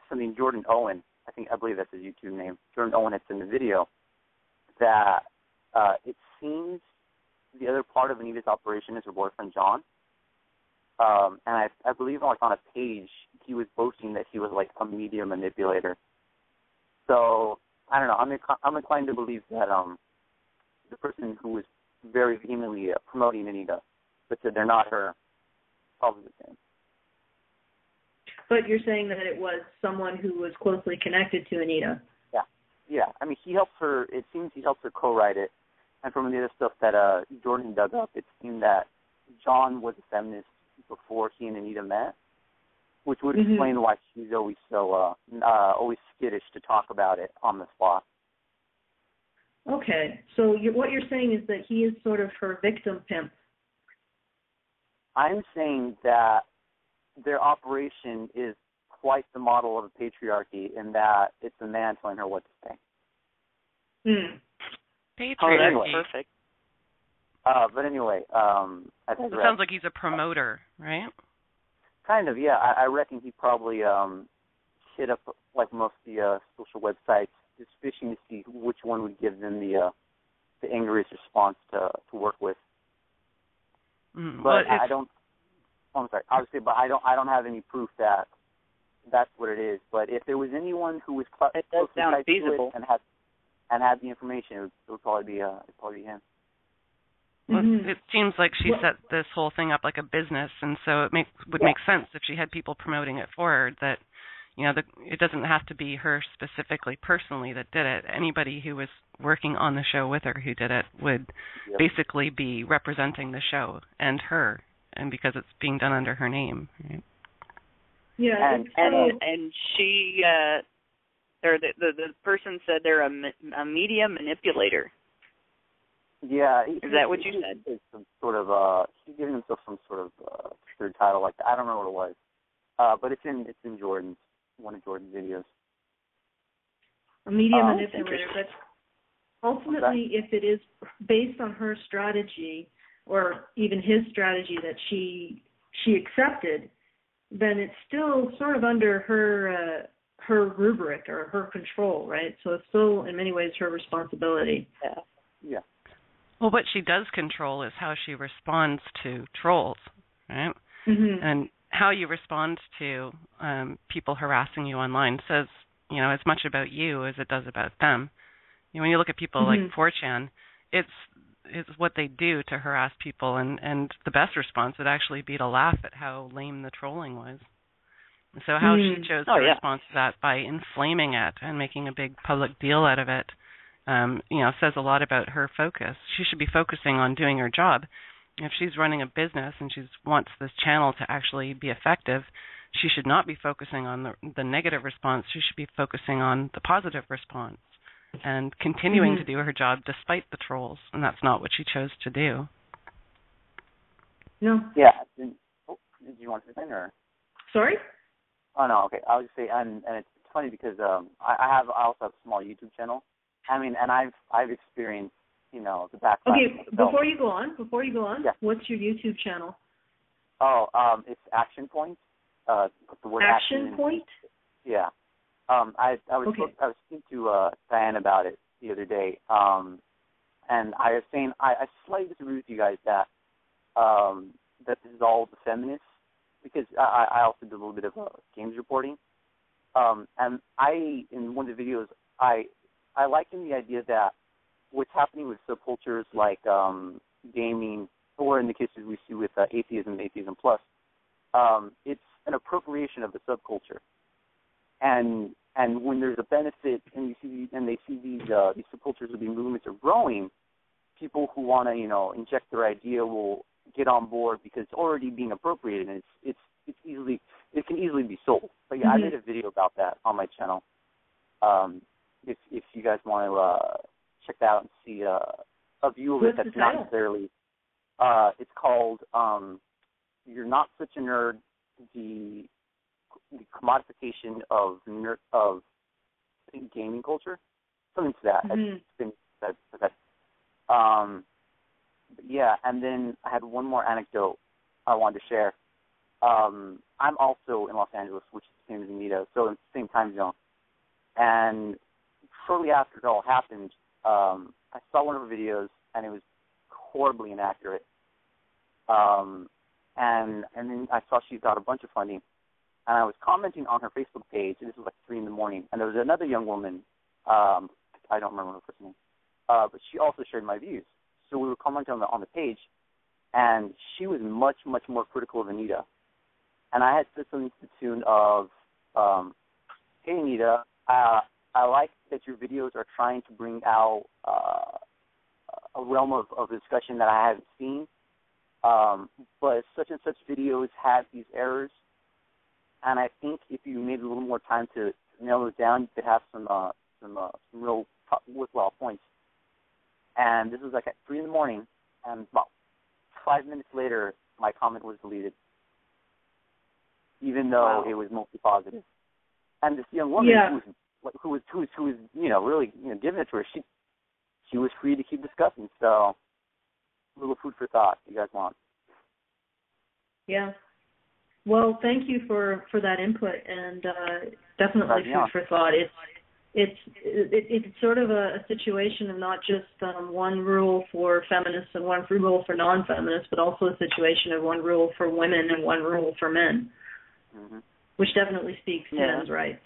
something Jordan Owen, I believe that's his YouTube name. Jordan Owen had said in the video that it seems the other part of Anita's operation is her boyfriend John. And I believe on a page he was boasting that he was like a media manipulator. So I don't know. I'm inclined to believe that the person who was very vehemently promoting Anita, but said they're not her, probably the same. But you're saying that it was someone who was closely connected to Anita. Yeah. I mean, he helped her. It seems he helped her co-write it. And from the other stuff that Jordan dug up, it seemed that John was a feminist before he and Anita met, which would explain why she's always so always skittish to talk about it on the spot. Okay, so what you're saying is that he is sort of her victim pimp. I'm saying that their operation is quite the model of a patriarchy in that it's a man telling her what to say. Patriarchy. Oh, that's perfect. But anyway, it sounds like he's a promoter, right? Kind of, yeah. I reckon he probably hit up like most of the social websites, just fishing to see which one would give them the angriest response to work with. But I don't. I'm sorry. Obviously, but I don't have any proof that that's what it is. But if there was anyone who was it does sound feasible and had the information, it would probably be him. Well, it seems like she set this whole thing up like a business, and so it would make sense if she had people promoting it for her. That it doesn't have to be her specifically, personally that did it. Anybody who was working on the show with her who did it would basically be representing the show and her, and because it's being done under her name. Right? Yeah, and she or the person said they're a media manipulator. Yeah, is that what you said? It's some sort of he's giving himself some sort of third title like that. I don't know what it was, but it's in Jordan's one of Jordan's videos. A media manipulator, but ultimately, if it is based on her strategy or even his strategy that she accepted, then it's still sort of under her rubric or her control, right? So it's still in many ways her responsibility. Yeah. Well, what she does control is how she responds to trolls, right? And how you respond to people harassing you online says, as much about you as it does about them. When you look at people like 4chan, it's what they do to harass people, and the best response would actually be to laugh at how lame the trolling was. So how she chose to respond to that by inflaming it and making a big public deal out of it, says a lot about her focus. She should be focusing on doing her job. If she's running a business and she wants this channel to actually be effective, she should not be focusing on the negative response. She should be focusing on the positive response and continuing to do her job despite the trolls, and that's not what she chose to do. No. Yeah. Did you want to say anything, or? Sorry? Oh, no, okay. I was just say, and it's funny because I also have a small YouTube channel. I mean, and I've experienced, the backlash. Okay, before you go on, what's your YouTube channel? Oh, it's Action Point. The word Action Point? Yeah. I was speaking to Diane about it the other day, and I was saying I slightly disagree with you guys that this is all the feminists, because I also do a little bit of games reporting, and in one of the videos I liken the idea that what's happening with subcultures like gaming, or in the cases we see with atheism plus, it's an appropriation of the subculture. And when there's a benefit, and they see these subcultures or these movements are growing, people who want to inject their idea will get on board because it's already being appropriated, and it can easily be sold. But yeah, I made a video about that on my channel. If you guys want to check that out and see a view of it that's not necessarily, it's called "You're Not Such a Nerd: The Commodification of Gaming Culture," something to that. But yeah, and then I had one more anecdote I wanted to share. I'm also in Los Angeles, which is the same as Anita, so in the same time zone. And shortly after it all happened, I saw one of her videos, and it was horribly inaccurate. And then I saw she got a bunch of funding, and I was commenting on her Facebook page, and this was like 3 in the morning, and there was another young woman, I don't remember her first name, but she also shared my views. So we were commenting on the page, and she was much, much more critical of Anita. And I had said something to the tune of, "Hey, Anita, I like that your videos are trying to bring out a realm of discussion that I haven't seen, but such and such videos have these errors, and I think if you made a little more time to nail those down, you could have some real worthwhile points." And this was like at 3 in the morning, and about 5 minutes later, my comment was deleted, even though it was mostly positive. And this young woman who was really giving it to her, she was free to keep discussing. So a little food for thought, if you guys want. Yeah. Well, thank you for that input, and definitely food for thought. It's sort of a situation of not just one rule for feminists and one rule for non-feminists, but also a situation of one rule for women and one rule for men, which definitely speaks to men's rights.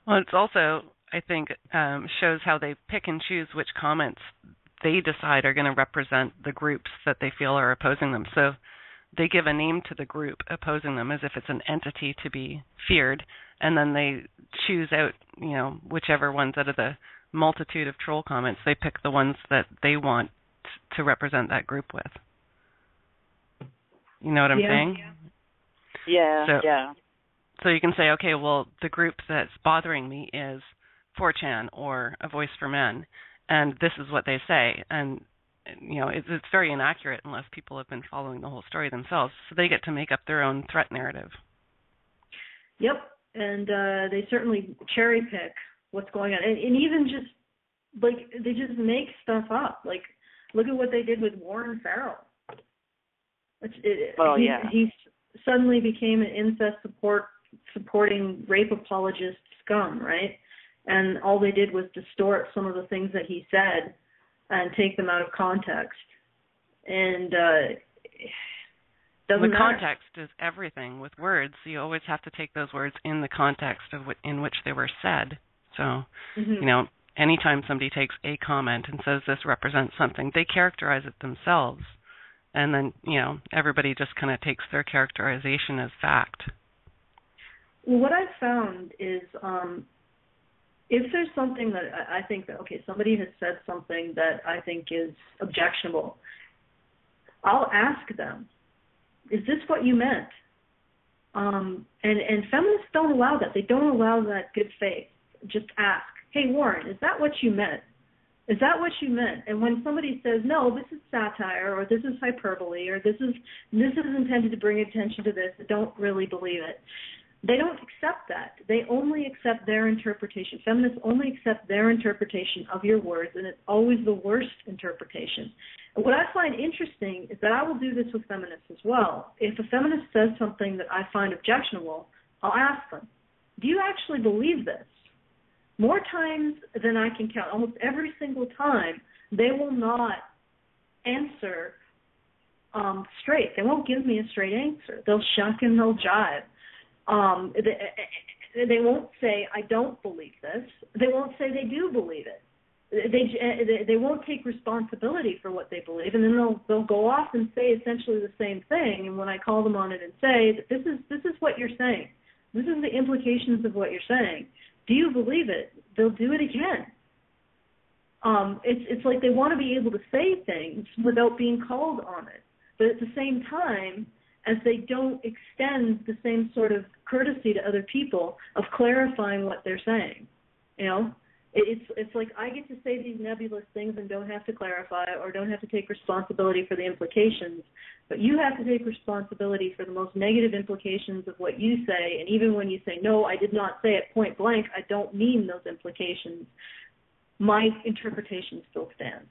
Well, it's also, I think, shows how they pick and choose which comments they decide are going to represent the groups that they feel are opposing them. So they give a name to the group opposing them as if it's an entity to be feared, and then they choose out, whichever ones out of the multitude of troll comments, they pick the ones that they want to represent that group with. You know what I'm saying? Yeah. So you can say, okay, well, the group that's bothering me is 4chan or A Voice for Men, and this is what they say. And, it's very inaccurate unless people have been following the whole story themselves. So they get to make up their own threat narrative. Yep, and they certainly cherry pick what's going on. And even just, they just make stuff up. Like, look at what they did with Warren Farrell. He suddenly became an incest supporting rape apologist scum, right? And all they did was distort some of the things that he said and take them out of context. And doesn't matter. Context is everything. With words, you always have to take those words in the context of in which they were said. So, anytime somebody takes a comment and says this represents something, they characterize it themselves. And then, everybody just kind of takes their characterization as fact. Well, what I've found is if there's something that I think that, somebody has said something that I think is objectionable, I'll ask them, is this what you meant? And feminists don't allow that. They don't allow that good faith. Just ask, hey, Warren, is that what you meant? Is that what you meant? And when somebody says, no, this is satire, or this is hyperbole, or this is intended to bring attention to this, I don't really believe it. They don't accept that. They only accept their interpretation. Feminists only accept their interpretation of your words, and it's always the worst interpretation. And what I find interesting is that I will do this with feminists as well. If a feminist says something that I find objectionable, I'll ask them, do you actually believe this? More times than I can count, almost every single time, they will not answer straight. They won't give me a straight answer. They'll shuck and they'll jive. They won't say, I don't believe this. They won't say they do believe it. They won't take responsibility for what they believe, and then they'll go off and say essentially the same thing. And when I call them on it and say, that this is what you're saying, this is the implications of what you're saying, do you believe it? They'll do it again. It's like they want to be able to say things without being called on it, but at the same time, as they don't extend the same sort of courtesy to other people of clarifying what they're saying. It's like I get to say these nebulous things and don't have to clarify or don't have to take responsibility for the implications, but you have to take responsibility for the most negative implications of what you say, and even when you say, no, I did not say it point blank, I don't mean those implications, my interpretation still stands.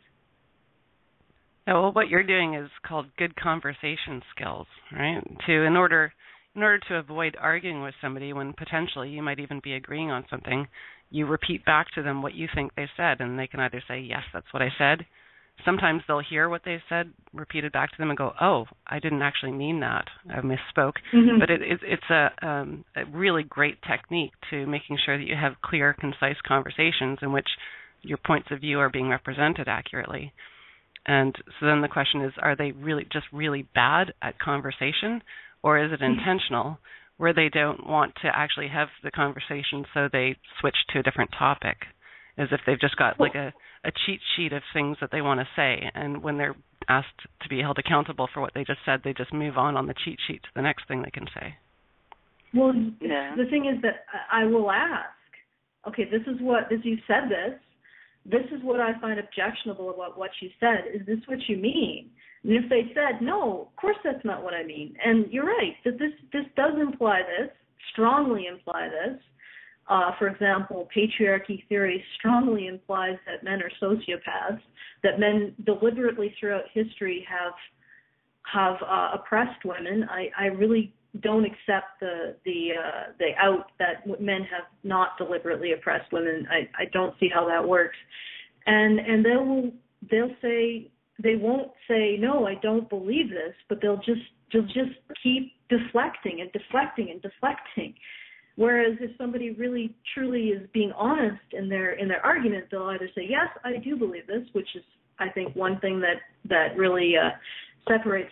Yeah, well, what you're doing is called good conversation skills, right? In order to avoid arguing with somebody when potentially you might even be agreeing on something, you repeat back to them what you think they said, and they can either say, yes, that's what I said. Sometimes they'll hear what they said repeated back to them and go, oh, I didn't actually mean that. I misspoke. Mm-hmm. But it's a really great technique to making sure that you have clear, concise conversations in which your points of view are being represented accurately. And so then the question is, are they really bad at conversation, or is it intentional where they don't want to actually have the conversation so they switch to a different topic, as if they've just got like a cheat sheet of things that they want to say, and when they're asked to be held accountable for what they just said, they just move on the cheat sheet to the next thing they can say. Well, the thing is that I will ask, okay, you said this, this is what I find objectionable about what you said. Is this what you mean? And if they said, no, of course that's not what I mean. And you're right, that this does imply this, strongly imply this. For example, patriarchy theory strongly implies that men are sociopaths, that men deliberately throughout history have oppressed women. I really don't accept the out that men have not deliberately oppressed women. I don't see how that works. And they'll say, they won't say, no, I don't believe this, but they'll just keep deflecting and deflecting and deflecting. Whereas if somebody really truly is being honest in their argument, they'll either say, yes, I do believe this, which is, I think, one thing that really separates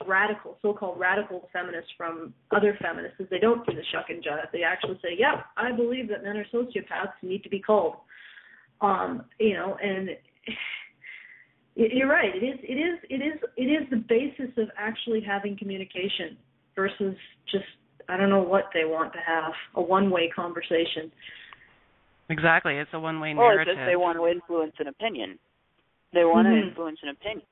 so-called radical feminists from other feminists is they don't do the shuck and jive. They actually say, yeah, I believe that men are sociopaths and need to be called. And you're right. It is the basis of actually having communication versus just, I don't know what they want to have, a one-way conversation. Exactly. It's a one-way narrative. Or just they want to influence an opinion. They want to influence an opinion.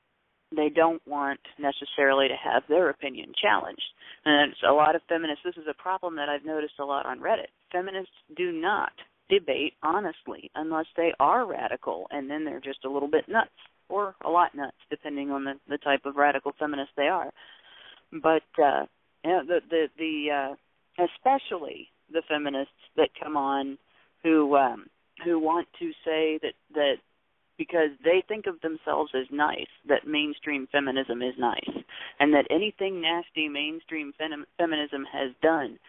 They don't want necessarily to have their opinion challenged. And it's a lot of feminists, this is a problem that I've noticed a lot on Reddit. Feminists do not debate honestly unless they are radical, and then they're just a little bit nuts, or a lot nuts, depending on the type of radical feminist they are. But especially the feminists that come on who want to say that because they think of themselves as nice, that mainstream feminism is nice, and that anything nasty mainstream feminism has done,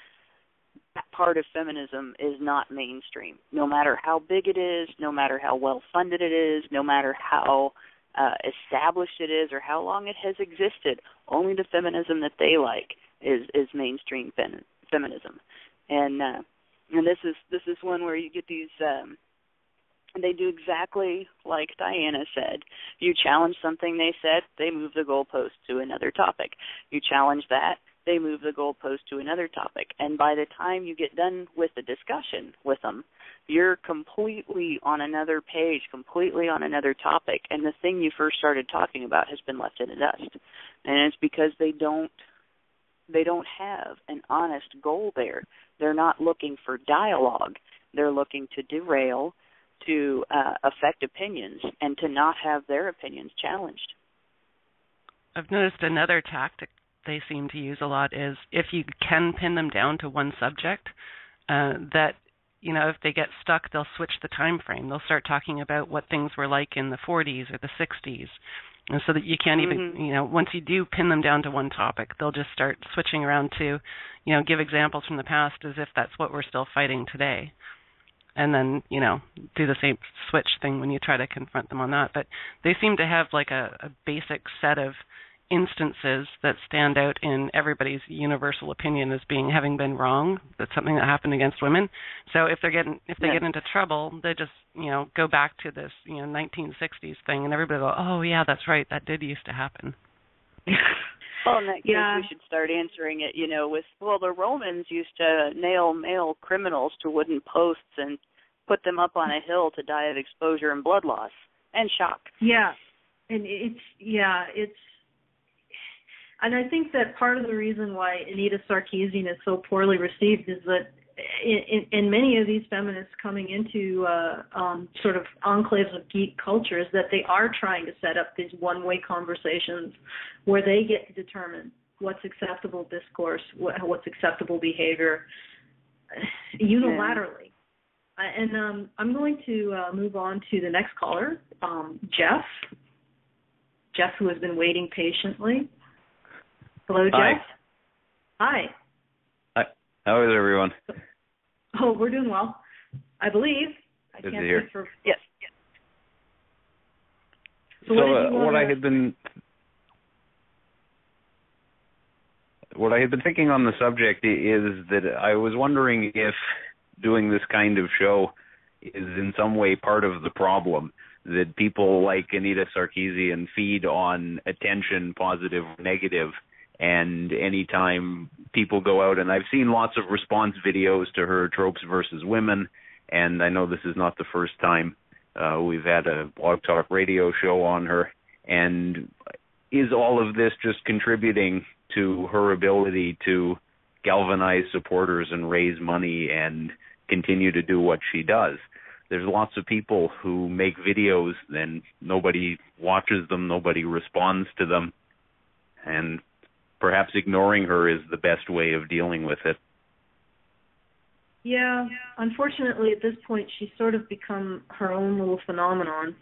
that part of feminism is not mainstream. No matter how big it is, no matter how well funded it is, no matter how established it is or how long it has existed, only the feminism that they like is mainstream feminism. And this is one where you get these. They do exactly like Diana said. You challenge something they said, they move the goalpost to another topic. You challenge that, they move the goalpost to another topic. And by the time you get done with the discussion with them, you're completely on another page, completely on another topic. And the thing you first started talking about has been left in the dust. And it's because they don't have an honest goal there. They're not looking for dialogue. They're looking to derail, to affect opinions, and to not have their opinions challenged. I've noticed another tactic they seem to use a lot is if you can pin them down to one subject, that, you know, if they get stuck, they'll switch the time frame. They'll start talking about what things were like in the 40s or the 60s. And so that you can't even, you know, once you do pin them down to one topic, they'll just start switching around to, you know, give examples from the past as if that's what we're still fighting today. And then, you know, do the same switch thing when you try to confront them on that. But they seem to have like a basic set of instances that stand out in everybody's universal opinion as having been wrong. That's something that happened against women. So if they get into trouble, they just, you know, go back to this, you know, 1960s thing, and everybody go, oh yeah, that's right, that did used to happen. Well, in that case, we should start answering it, you know, with, well, the Romans used to nail male criminals to wooden posts and put them up on a hill to die of exposure and blood loss and shock. Yeah, and and I think that part of the reason why Anita Sarkeesian is so poorly received is that in many of these feminists coming into sort of enclaves of geek culture is that they are trying to set up these one-way conversations where they get to determine what's acceptable discourse, what's acceptable behavior unilaterally. And I'm going to move on to the next caller, Jeff, who has been waiting patiently. Hello, Jeff. Hi. How is everyone? Oh, we're doing well, I believe. Good to hear. Yes. So what I had been thinking on the subject is that I was wondering if doing this kind of show is in some way part of the problem, that people like Anita Sarkeesian feed on attention, positive, negative. And anytime people go out, and I've seen lots of response videos to her Tropes versus Women, and I know this is not the first time We've had a Blog Talk Radio show on her. And is all of this just contributing to her ability to galvanize supporters and raise money and continue to do what she does? There's lots of people who make videos and nobody watches them, nobody responds to them, and perhaps ignoring her is the best way of dealing with it. Yeah, unfortunately at this point she's sort of become her own little phenomenon.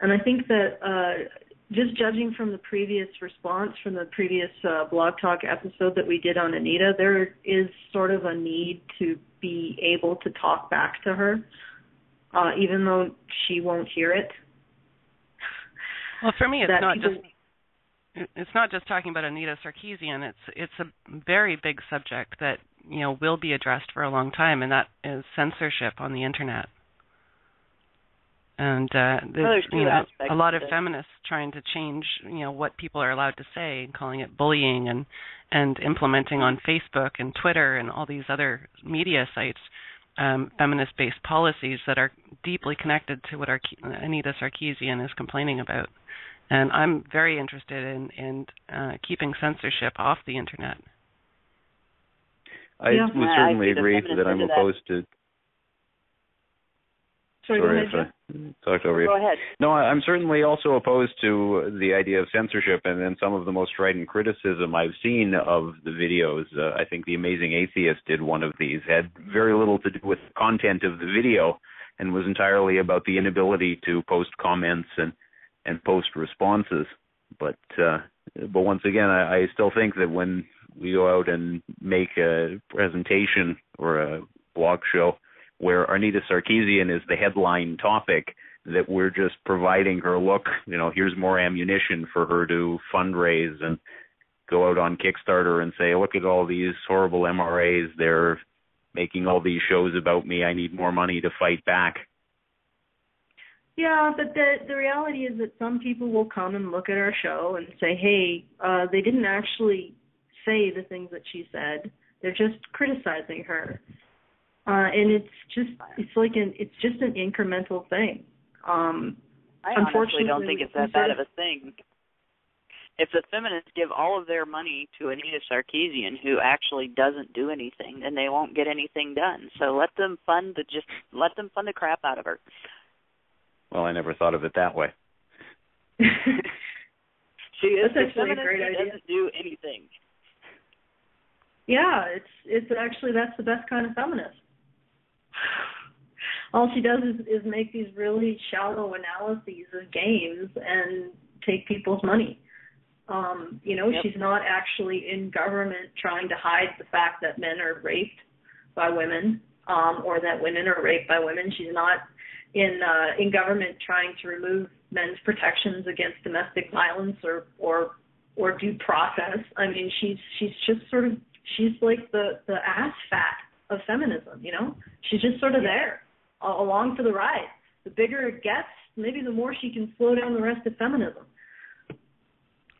And I think that just judging from the previous response, from the previous Blog Talk episode that we did on Anita, there is sort of a need to be able to talk back to her, even though she won't hear it. Well, for me, it's not just talking about Anita Sarkeesian. It's a very big subject that will be addressed for a long time, and that is censorship on the internet. And there's a lot of feminists trying to change what people are allowed to say, calling it bullying, and implementing on Facebook and Twitter and all these other media sites feminist-based policies that are deeply connected to what Anita Sarkeesian is complaining about. And I'm very interested in keeping censorship off the internet. I would certainly agree that I'm opposed to... Sorry, if I talked over you. Go ahead. No, I'm certainly also opposed to the idea of censorship, and then some of the most strident criticism I've seen of the videos. I think The Amazing Atheist did one of these. Had very little to do with the content of the video and was entirely about the inability to post comments and post responses. But once again, I still think that when we go out and make a presentation or a blog show where Anita Sarkeesian is the headline topic, that we're just providing her, look, here's more ammunition for her to fundraise and go out on Kickstarter and say, look at all these horrible MRAs, they're making all these shows about me, I need more money to fight back. Yeah, but the reality is that some people will come and look at our show and say, hey, they didn't actually say the things that she said, they're just criticizing her. And it's just an incremental thing. I honestly don't think it's that bad of a thing. If the feminists give all of their money to Anita Sarkeesian, who actually doesn't do anything, then they won't get anything done. So let them fund the crap out of her. Well, I never thought of it that way. She is That's a actually feminist a great who idea. doesn't do anything. Yeah, it's actually, that's the best kind of feminist. All she does is make these really shallow analyses of games and take people's money. She's not actually in government trying to hide the fact that men are raped by women, or that women are raped by women. She's not in government trying to remove men's protections against domestic violence or due process. I mean, she's just sort of, she's like the ass fat of feminism, She's just sort of there, along for the ride. The bigger it gets, maybe the more she can slow down the rest of feminism.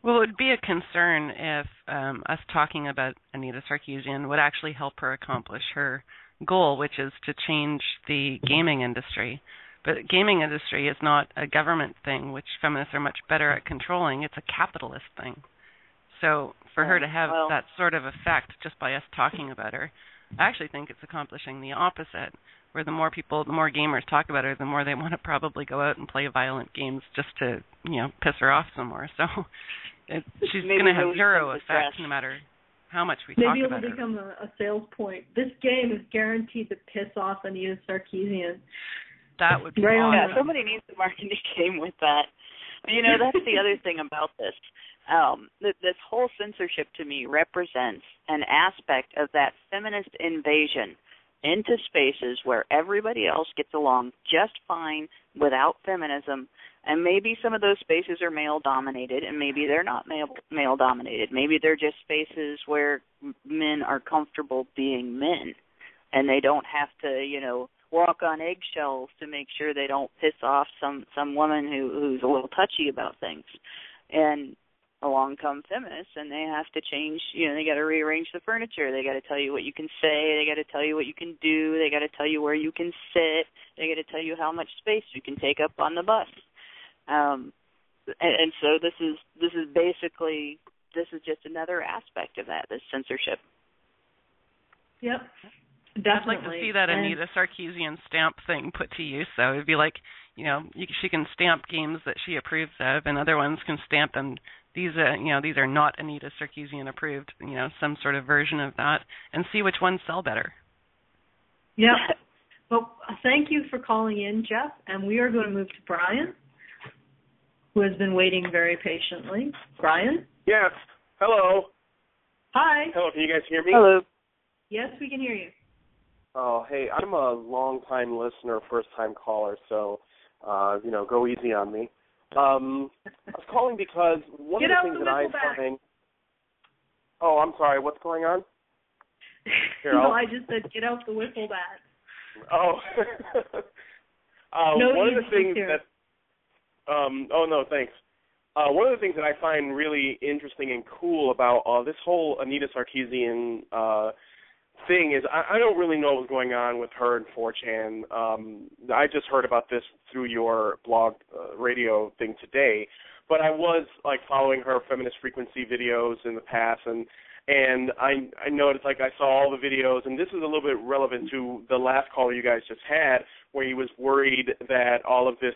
Well, it would be a concern if us talking about Anita Sarkeesian would actually help her accomplish her goal, which is to change the gaming industry. But the gaming industry is not a government thing, which feminists are much better at controlling. It's a capitalist thing. So for her to have that sort of effect just by us talking about her, I actually think it's accomplishing the opposite, where the more gamers talk about her, the more they want to probably go out and play violent games just to, piss her off some more. So she's going to have zero effect no matter how much we talk about her. Maybe it'll become a sales point. This game is guaranteed to piss off Anita Sarkeesian. That would be right awesome. Yeah, somebody needs to market a game with that. That's the other thing about this. This whole censorship to me represents an aspect of that feminist invasion into spaces where everybody else gets along just fine without feminism, and maybe some of those spaces are male-dominated, and maybe they're not male-dominated. Maybe they're just spaces where men are comfortable being men, and they don't have to, walk on eggshells to make sure they don't piss off some woman who's a little touchy about things. And along come feminists, and they have to change. They got to rearrange the furniture. They got to tell you what you can say. They got to tell you what you can do. They got to tell you where you can sit. They got to tell you how much space you can take up on the bus. And so this is basically just another aspect of that, this censorship. Yep, definitely. I'd like to see that Anita Sarkeesian stamp thing put to use. So it'd be like, she can stamp games that she approves of, and other ones can stamp them. These are not Anita Sarkeesian approved. Some sort of version of that, and see which ones sell better. Yep. Well, thank you for calling in, Jeff. And we are going to move to Brian, who has been waiting very patiently. Brian? Yes. Hello. Hi. Hello. Can you guys hear me? Hello. Yes, we can hear you. Oh, hey, I'm a long-time listener, first-time caller, so, go easy on me. I was calling because one of the things that I find... Oh, I'm sorry, what's going on? Here, I just said get out the whistle bat. Oh. One of the things that... oh, no, thanks. One of the things that I find really interesting and cool about this whole Anita Sarkeesian thing is I don't really know what's going on with her and 4chan. I just heard about this through your blog radio thing today, but I was following her feminist frequency videos in the past, and I noticed I saw all the videos, and this is a little bit relevant to the last caller you guys just had, where he was worried that all of this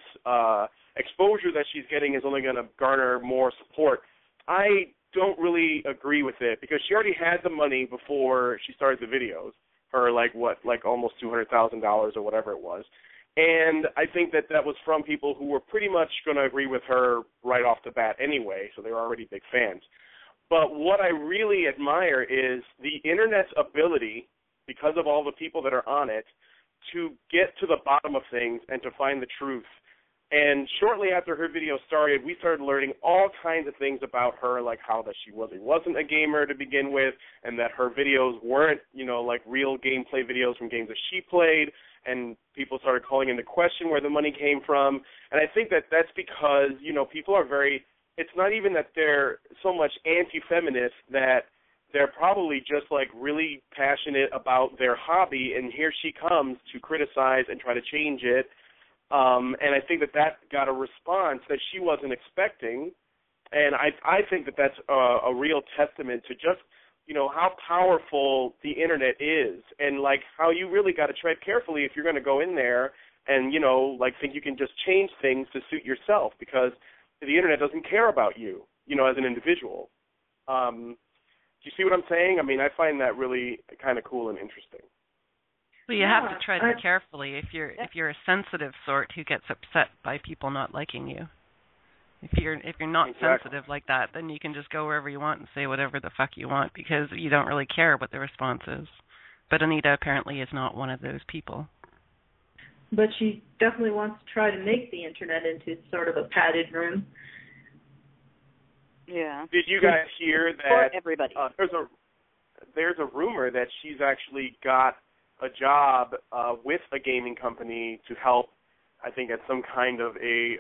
exposure that she's getting is only going to garner more support. I don't really agree with it, because she already had the money before she started the videos, her almost $200,000 or whatever it was, and I think that was from people who were pretty much going to agree with her right off the bat anyway, so they were already big fans. But what I really admire is the Internet's ability, because of all the people that are on it, to get to the bottom of things and to find the truth. And shortly after her video started, we started learning all kinds of things about her, like how that she wasn't a gamer to begin with, and that her videos weren't, real gameplay videos from games that she played, and people started calling into question where the money came from. And I think that that's because, people are it's not even that they're so much anti-feminist, that they're probably just really passionate about their hobby, and here she comes to criticize and try to change it. And I think that got a response that she wasn't expecting, and I think that that's a real testament to just, how powerful the Internet is, and, how you really got to tread carefully if you're going to go in there and, think you can just change things to suit yourself, because the Internet doesn't care about you, as an individual. Do you see what I'm saying? I mean, I find that really kind of cool and interesting. Well, you have to tread carefully if you're a sensitive sort who gets upset by people not liking you. If you're not sensitive like that, then you can just go wherever you want and say whatever the fuck you want, because you don't really care what the response is. But Anita apparently is not one of those people. But she definitely wants to try to make the Internet into sort of a padded room. Yeah. Did you guys hear that? For everybody. There's a rumor that she's actually got a job with a gaming company to help, I think, at some kind of a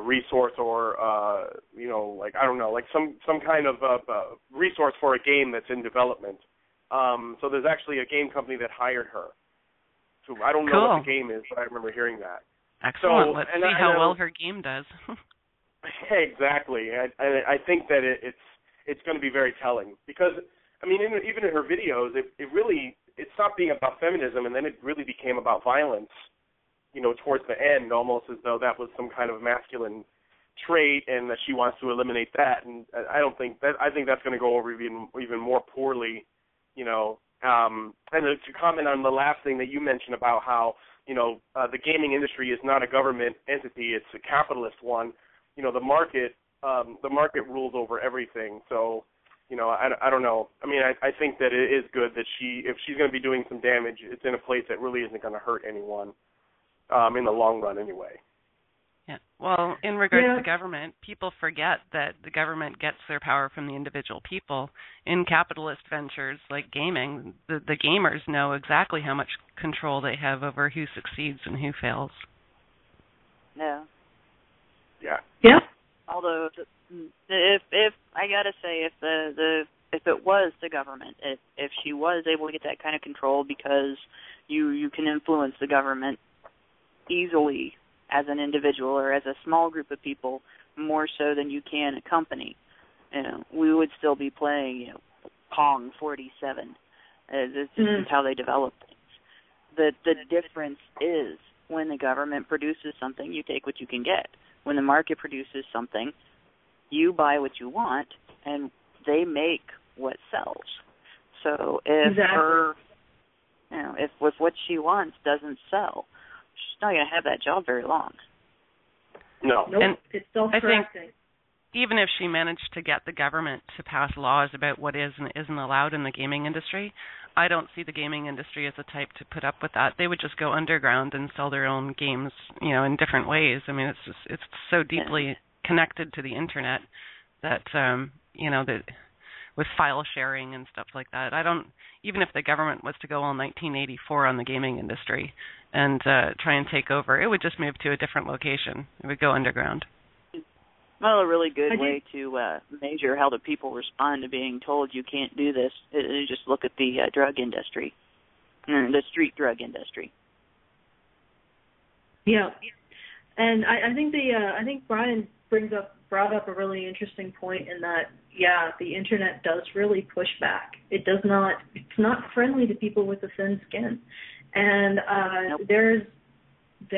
resource, or I don't know, some kind of resource for a game that's in development. So there's actually a game company that hired her. So I don't know what the game is, but I remember hearing that. Excellent. Let's see how well her game does. Exactly. I think that it's going to be very telling, because I mean, even in her videos, it stopped being about feminism, and then it really became about violence, towards the end, almost as though that was some kind of masculine trait, and that she wants to eliminate that. And I think that's going to go over even more poorly, And to comment on the last thing that you mentioned about how, the gaming industry is not a government entity, it's a capitalist one. The market rules over everything. So, I don't know. I mean, I think that it is good that if she's going to be doing some damage, it's in a place that really isn't going to hurt anyone, in the long run anyway. Yeah. Well, in regards to government, people forget that the government gets their power from the individual people. In capitalist ventures like gaming, the gamers know exactly how much control they have over who succeeds and who fails. Yeah. Yeah. Yeah. Although, if I gotta say, if it was the government, if she was able to get that kind of control, because you can influence the government easily as an individual or as a small group of people, more so than you can a company, we would still be playing, Pong 47. This is how they develop things. The difference is when the government produces something, you take what you can get. When the market produces something, you buy what you want, and they make what sells. So if if what she wants doesn't sell, she's not going to have that job very long. No. Nope. And it's self-correcting. Even if she managed to get the government to pass laws about what is and isn't allowed in the gaming industry, I don't see the gaming industry as the type to put up with that. They would just go underground and sell their own games, in different ways. I mean, it's so deeply connected to the internet that that with file sharing and stuff like that. Even if the government was to go all 1984 on the gaming industry and try and take over, it would just move to a different location. It would go underground. Well, a really good way to measure how the people respond to being told you can't do this is just look at the drug industry, the street drug industry. Yeah, and I think Brian brought up a really interesting point in that, the internet does really push back. It's not friendly to people with a thin skin, and there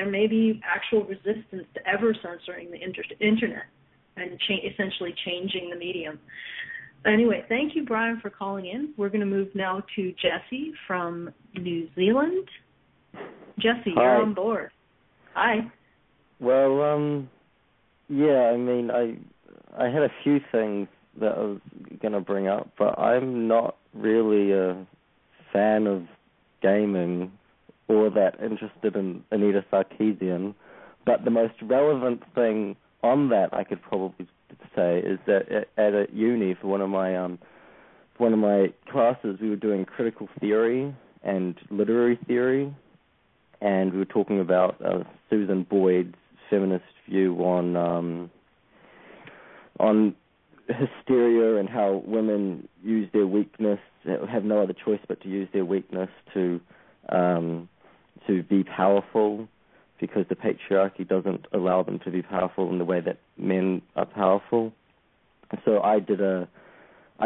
may be actual resistance to ever censoring the internet and essentially changing the medium. Anyway, thank you, Brian, for calling in. We're going to move now to Jesse from New Zealand. Jesse, Hi. You're on board. Hi. Well, I mean, I had a few things that I was going to bring up, but I'm not really a fan of gaming or that interested in Anita Sarkeesian. But the most relevant thing on that I could probably say is that at a uni for one of my classes, we were doing critical theory and literary theory, and we were talking about Susan Boyd's feminist view on hysteria and how women use their weakness, have no other choice but to use their weakness to be powerful, because the patriarchy doesn't allow them to be powerful in the way that men are powerful. So I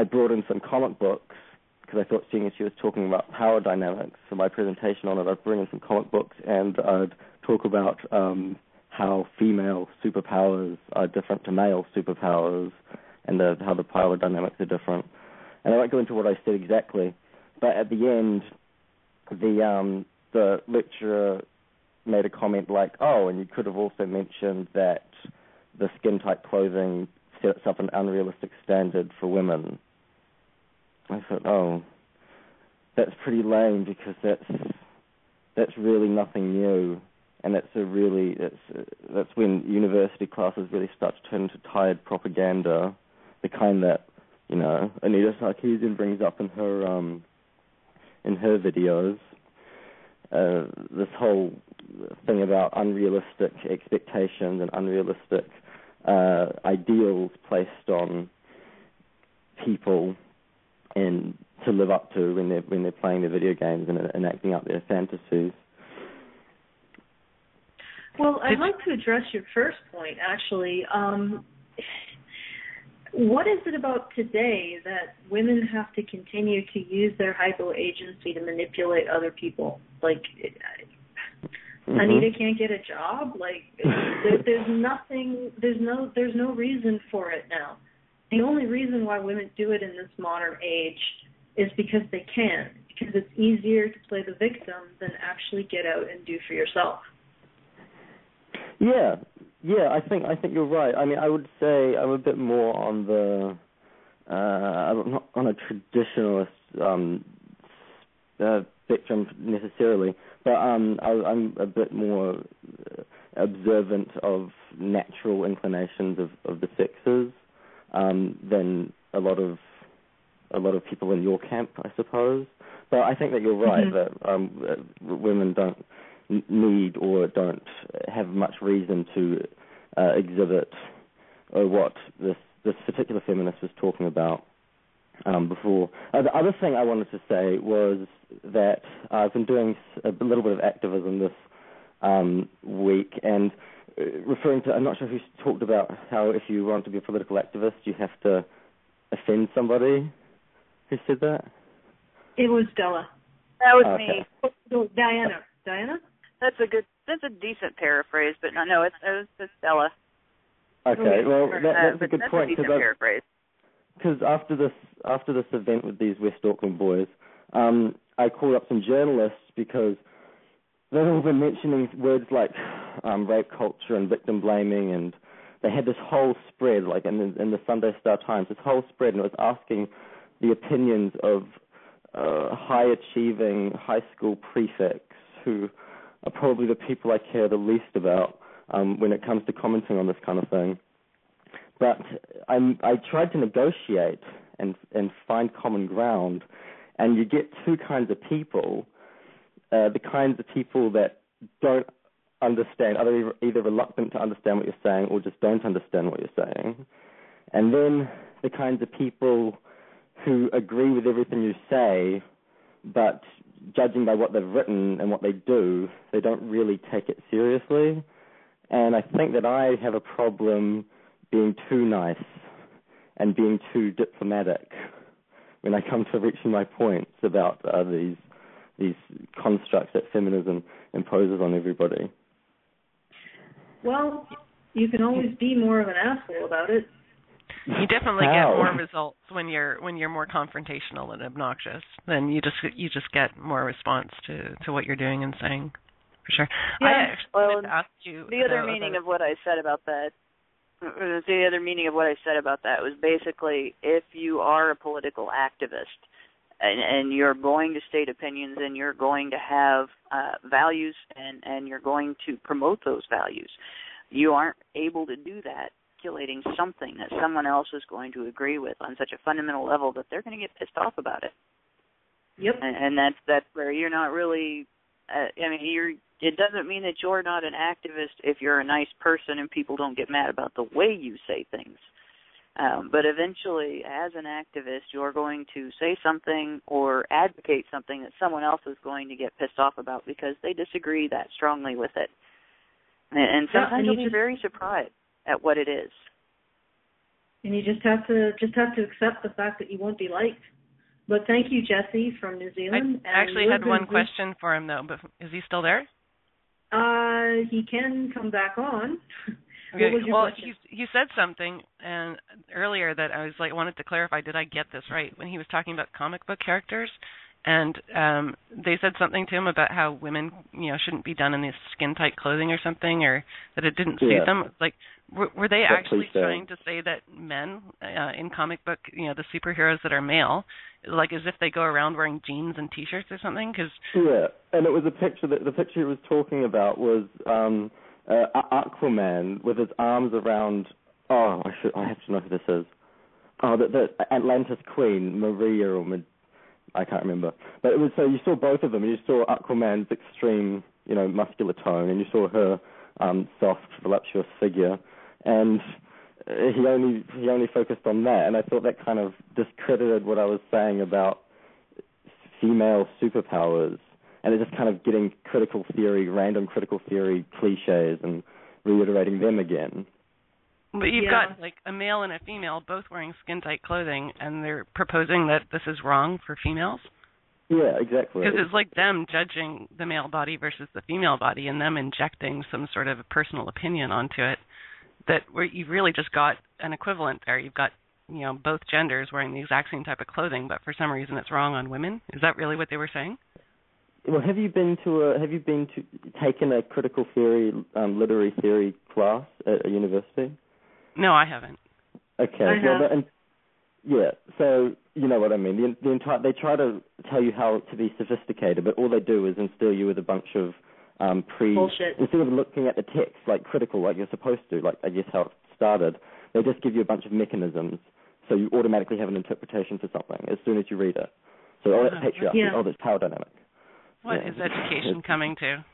brought in some comic books, because I thought, seeing as she was talking about power dynamics for my presentation on it, I'd bring in some comic books and I'd talk about how female superpowers are different to male superpowers and how the power dynamics are different. And I won't go into what I said exactly, but at the end, the lecturer made a comment like, and you could have also mentioned that the skin-tight clothing sets up an unrealistic standard for women. I thought, that's pretty lame, because that's really nothing new, and that's when university classes really start to turn into tired propaganda, the kind that Anita Sarkeesian brings up in her videos. This whole thing about unrealistic expectations and unrealistic ideals placed on people and to live up to when they're playing their video games and acting out their fantasies. Well, I'd like to address your first point, actually. What is it about today that women have to continue to use their hypo-agency to manipulate other people? Like, Anita can't get a job? Like, there's no reason for it now. The only reason why women do it in this modern age is because they can, because it's easier to play the victim than actually get out and do for yourself. Yeah, I think you're right. I mean, I would say I'm a bit more on I'm not on a traditionalist spectrum necessarily, but I'm a bit more observant of natural inclinations of the sexes than a lot of people in your camp, I suppose. But I think that you're right, that women don't need or don't have much reason to exhibit what this particular feminist was talking about before. The other thing I wanted to say was that I've been doing a little bit of activism this week, and referring to, I'm not sure who talked about how if you want to be a political activist, you have to offend somebody. Who said that? It was Della. That was okay. me. No, Diana? That's a decent paraphrase, but no, it's Della. Okay, well, that's a good point, because after this event with these West Auckland boys, I called up some journalists because they've all been mentioning words like rape culture and victim blaming, and they had this whole spread, like in the Sunday Star Times, this whole spread, and it was asking the opinions of high-achieving high school prefects who are probably the people I care the least about when it comes to commenting on this kind of thing. But I tried to negotiate and find common ground, and you get two kinds of people. The kinds of people that don't understand, are either reluctant to understand what you're saying or just don't understand what you're saying. And then the kinds of people who agree with everything you say, but judging by what they've written and what they do, they don't really take it seriously. And I think that I have a problem being too nice and being too diplomatic when I come to reaching my points about these constructs that feminism imposes on everybody. Well, you can always be more of an asshole about it. You definitely get more results when you're more confrontational and obnoxious. Then you just get more response to what you're doing and saying, for sure. Yeah. I actually wanted to ask you the other meaning of what I said about that. The other meaning of what I said about that was basically, if you are a political activist and you're going to state opinions and you're going to have values and you're going to promote those values, you aren't able to do that articulating something that someone else is going to agree with on such a fundamental level that they're going to get pissed off about it. Yep. And that's where you're not really. It doesn't mean that you're not an activist if you're a nice person and people don't get mad about the way you say things. But eventually, as an activist, you're going to say something or advocate something that someone else is going to get pissed off about because they disagree that strongly with it. And sometimes you'll be very surprised at what it is. And you just have to accept the fact that you won't be liked. But thank you, Jesse from New Zealand. I actually had one question for him, though. But is he still there? He can come back on. Okay. What was your question? He said something earlier that I was wanted to clarify. Did I get this right? When he was talking about comic book characters, and they said something to him about how women, shouldn't be done in this skin-tight clothing or something, or that it didn't suit them. Were they actually trying to say that men in comic book, the superheroes that are male, as if they go around wearing jeans and T-shirts or something? Yeah, and it was a picture that the picture he was talking about was Aquaman with his arms around. I have to know who this is. The Atlantis Queen, Maria or I can't remember. But it was you saw both of them. You saw Aquaman's extreme, muscular tone, and you saw her soft, voluptuous figure, and he only focused on that. And I thought that kind of discredited what I was saying about female superpowers, and it's just kind of getting random critical theory cliches and reiterating them again. But you've got a male and a female both wearing skin-tight clothing, and they're proposing that this is wrong for females? Yeah, exactly. Because it's like them judging the male body versus the female body and them injecting some sort of a personal opinion onto it, where you've really just got an equivalent there. You've got, both genders wearing the exact same type of clothing, but for some reason it's wrong on women. Is that really what they were saying? Well, have you taken a critical theory, literary theory class at a university? No, I haven't. Okay. So you know what I mean. They try to tell you how to be sophisticated, but all they do is instill you with a bunch of bullshit. Instead of looking at the text critical, like you're supposed to, I guess how it started. They just give you a bunch of mechanisms, so you automatically have an interpretation for something as soon as you read it. So that's patriarchy. Yeah. That's power dynamic. What is education coming to?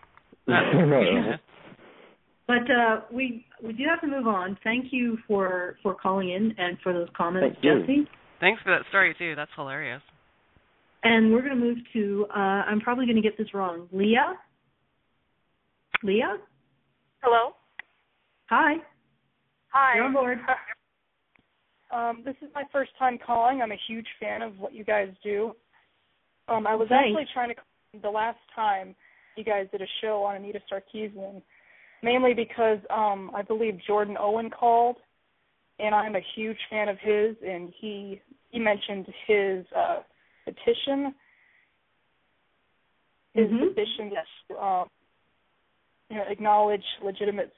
But we do have to move on. Thank you for calling in and for those comments, Jesse. Thanks for that story, too. That's hilarious. And we're going to move to, I'm probably going to get this wrong, Leah? Leah? Hello? Hi. Hi. You're on board. This is my first time calling. I'm a huge fan of what you guys do. I was actually trying to call the last time you guys did a show on Anita Sarkeesian, mainly because I believe Jordan Owen called, and I'm a huge fan of his, and he mentioned his petition. His petition to acknowledge legitimate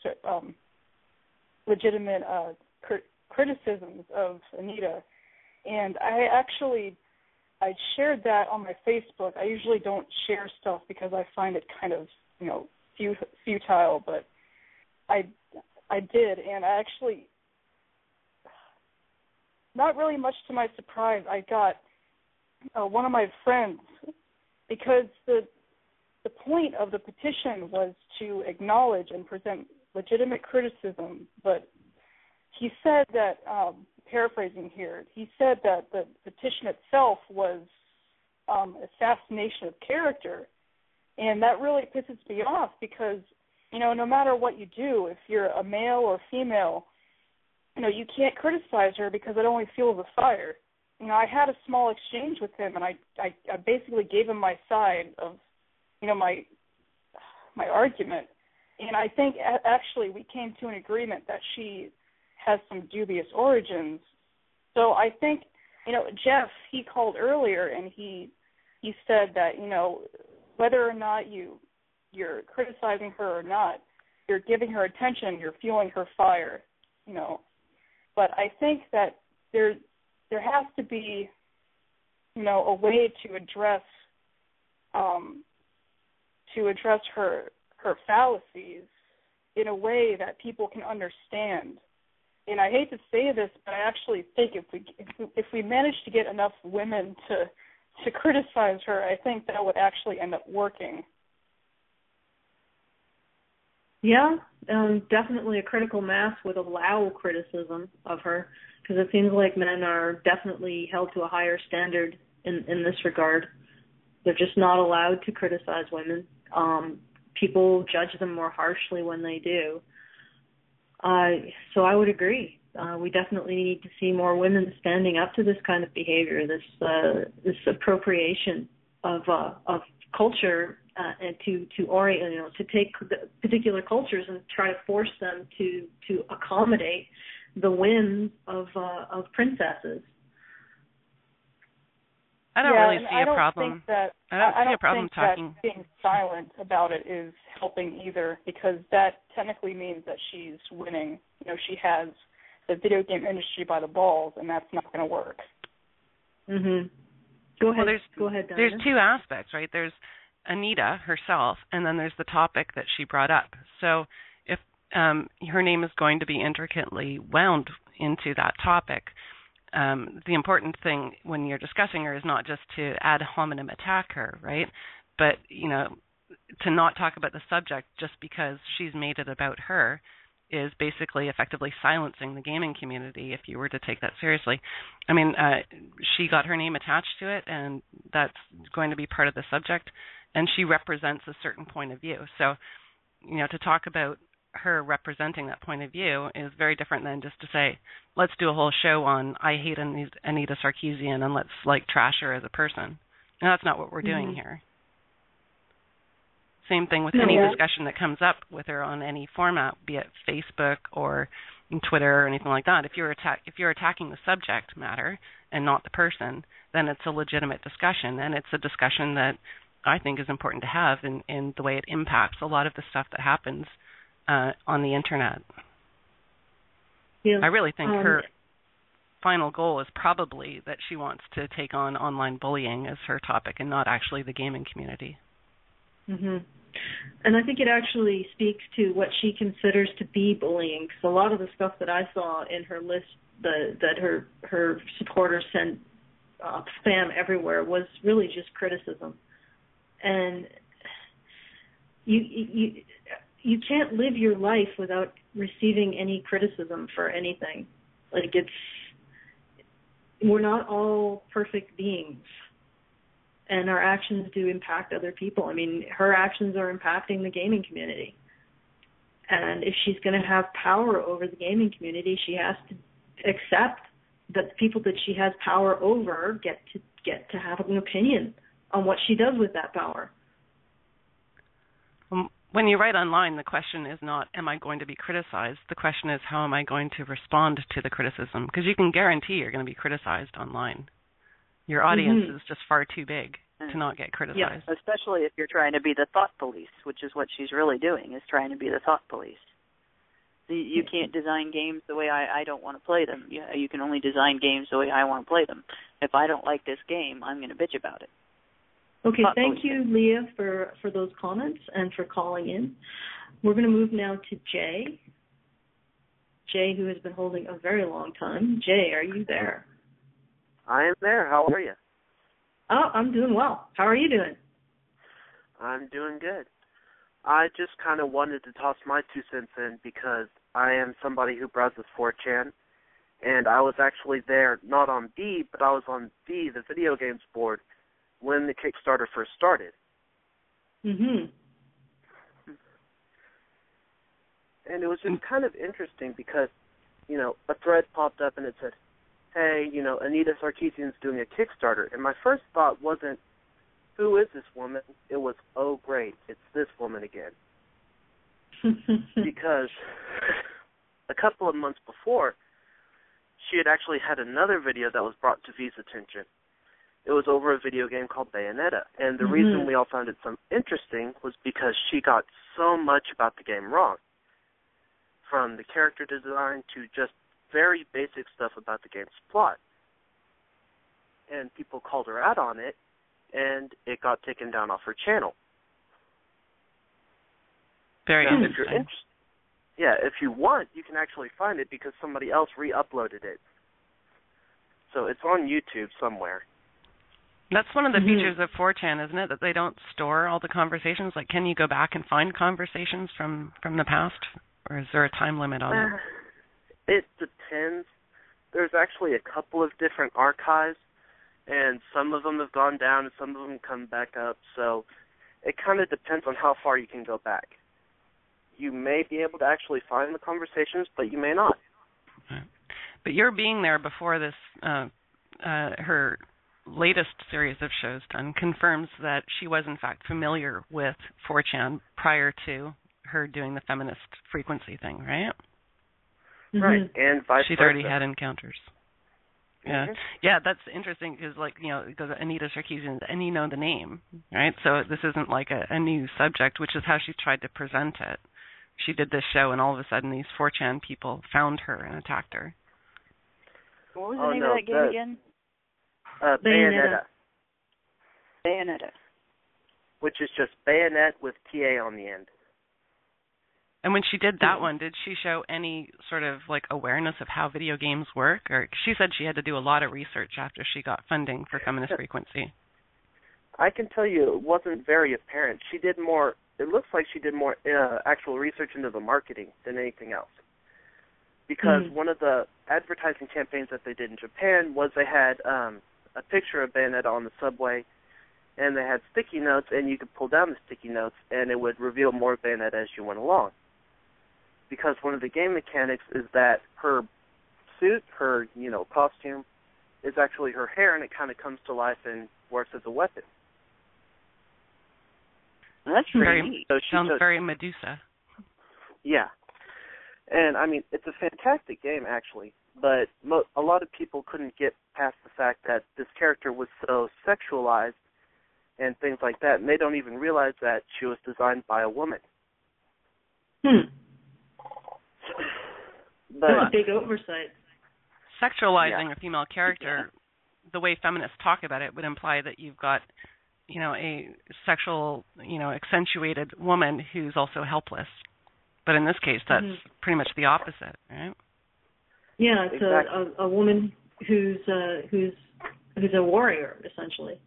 criticisms of Anita, and I shared that on my Facebook. I usually don't share stuff because I find it kind of futile, but I did, and I actually, not really much to my surprise, I got one of my friends, because the point of the petition was to acknowledge and present legitimate criticism, but he said that, paraphrasing here, he said that the petition itself was assassination of character, and that really pisses me off because, no matter what you do, if you're a male or female, you can't criticize her because it only fuels a fire. I had a small exchange with him, and I basically gave him my side of, my argument, and I think actually we came to an agreement that she has some dubious origins. So I think, Jeff, he called earlier and he said that, whether or not you're criticizing her or not, you're giving her attention, you're fueling her fire, But I think that there has to be, a way to address her fallacies in a way that people can understand. And I hate to say this, but I actually think if we manage to get enough women to criticize her, I think that would actually end up working. Yeah, definitely a critical mass would allow criticism of her, because it seems like men are definitely held to a higher standard in this regard. They're just not allowed to criticize women. People judge them more harshly when they do. So I would agree. We definitely need to see more women standing up to this kind of behavior, this appropriation of culture, and to orient, to take particular cultures and try to force them to accommodate the whims of princesses. I don't really see a problem. I don't see a problem talking. That being silent about it is helping either, because that technically means that she's winning. She has the video game industry by the balls, and that's not going to work. Mhm. Go ahead. Well, Go ahead, Diana. There's two aspects, right? There's Anita herself, and then there's the topic that she brought up. So if her name is going to be intricately wound into that topic, the important thing when you're discussing her is not just to ad hominem attack her, right? But, to not talk about the subject just because she's made it about her is basically effectively silencing the gaming community if you were to take that seriously. I mean, she got her name attached to it, and that's going to be part of the subject, and she represents a certain point of view. So, to talk about her representing that point of view is very different than just to say, let's do a whole show on I hate Anita Sarkeesian and let's trash her as a person. And that's not what we're doing here. Same thing with any discussion that comes up with her on any format, be it Facebook or Twitter or anything like that. If you're attacking the subject matter and not the person, then it's a legitimate discussion, and it's a discussion that I think is important to have in the way it impacts a lot of the stuff that happens on the internet. Yeah. I really think her final goal is probably that she wants to take on online bullying as her topic and not actually the gaming community. Mhm. And I think it actually speaks to what she considers to be bullying, because a lot of the stuff that I saw in her list that her supporters sent spam everywhere was really just criticism. And you can't live your life without receiving any criticism for anything. Like, we're not all perfect beings, and our actions do impact other people. I mean, her actions are impacting the gaming community. And if she's going to have power over the gaming community, she has to accept that the people that she has power over get to have an opinion on what she does with that power. When you write online, the question is not, am I going to be criticized? The question is, how am I going to respond to the criticism? Because you can guarantee you're going to be criticized online. Your audience is just far too big to not get criticized. Yeah, especially if you're trying to be the thought police, which is what she's really doing, is trying to be the thought police. You can't design games the way I don't want to play them. You can only design games the way I want to play them. If I don't like this game, I'm going to bitch about it. Okay, thank you, Leah, for those comments and for calling in. We're going to move now to Jay. Jay, who has been holding a very long time. Jay, are you there? I am there. How are you? Oh, I'm doing well. How are you doing? I'm doing good. I just kind of wanted to toss my 2 cents in because I am somebody who browses 4chan, and I was actually there, not on B, but I was on V, the video games board, when the Kickstarter first started. Mm-hmm. And it was just kind of interesting because, a thread popped up and it said, hey, Anita Sarkeesian's doing a Kickstarter. And my first thought wasn't, who is this woman? It was, oh, great, it's this woman again. Because a couple of months before, she had actually had another video that was brought to V's attention. It was over a video game called Bayonetta. And the reason we all found it so interesting was because she got so much about the game wrong. From the character design to just very basic stuff about the game's plot. And people called her out on it, and it got taken down off her channel. Very interesting. If you're if you want, you can actually find it because somebody else re-uploaded it. So it's on YouTube somewhere. That's one of the features of 4chan, isn't it? That they don't store all the conversations. Like, can you go back and find conversations from the past? Or is there a time limit on it? It depends. There's actually a couple of different archives, and some of them have gone down and some of them come back up. So it kind of depends on how far you can go back. You may be able to actually find the conversations, but you may not. Right. But your being there before this, her latest series of shows done, confirms that she was in fact familiar with 4chan prior to her doing the feminist frequency thing, right? Right, and vice versa. She'd already had encounters. Yeah, yeah, that's interesting because, it goes Anita Sarkeesian, and you know the name, right? So this isn't like a new subject, which is how she tried to present it. She did this show, and all of a sudden these 4chan people found her and attacked her. What was the name of that game again? Bayonetta. Bayonetta. Which is just bayonet with TA on the end. And when she did that one, did she show any sort of awareness of how video games work? Or she said she had to do a lot of research after she got funding for Feminist Frequency. I can tell you it wasn't very apparent. She did more, it looks like she did more actual research into the marketing than anything else. Because one of the advertising campaigns that they did in Japan was they had a picture of Bayonetta on the subway, and they had sticky notes, and you could pull down the sticky notes, and it would reveal more Bayonetta as you went along. Because one of the game mechanics is that her suit, her, costume, is actually her hair, and it kind of comes to life and works as a weapon. That's very neat. So sounds very Medusa. Yeah. And, it's a fantastic game, actually, but a lot of people couldn't get past the fact that this character was so sexualized and things like that, and they don't even realize that she was designed by a woman. But that's a big oversight. Sexualizing a female character, the way feminists talk about it, would imply that you've got, a sexual, accentuated woman who's also helpless. But in this case, that's pretty much the opposite, right? Yeah, it's a woman who's a warrior, essentially.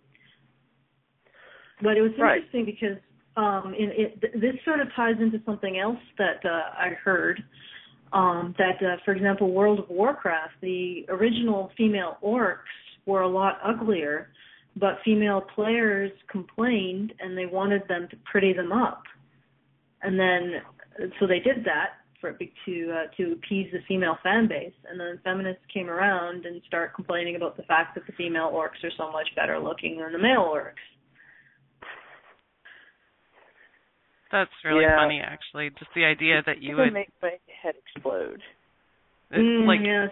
But it was interesting because this sort of ties into something else that I heard. For example, World of Warcraft, the original female orcs were a lot uglier, but female players complained and they wanted them to pretty them up. And then, so they did that to appease the female fan base. And then feminists came around and started complaining about the fact that the female orcs are so much better looking than the male orcs. That's really funny, actually. Just the idea that you would make my head explode. Yes,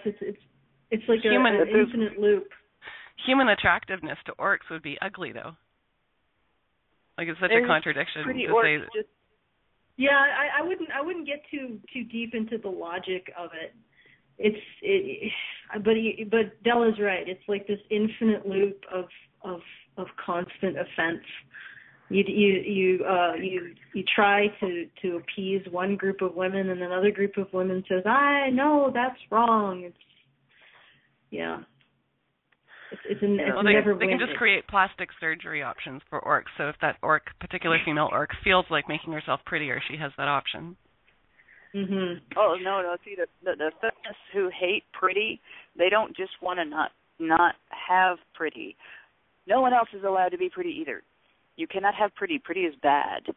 it's like an infinite loop. Human attractiveness to orcs would be ugly, though. Like, it's such a contradiction to say that. Yeah, I wouldn't get too deep into the logic of it. But Della's right. It's like this infinite loop of constant offense. You try to appease one group of women, and another group of women says, "I know that's wrong." It's never. They can just create plastic surgery options for orcs. So if that particular female orc feels like making herself prettier, she has that option. Mm-hmm. Oh no! See, the feminists who hate pretty, they don't just want to not have pretty. No one else is allowed to be pretty either. You cannot have pretty. Pretty is bad.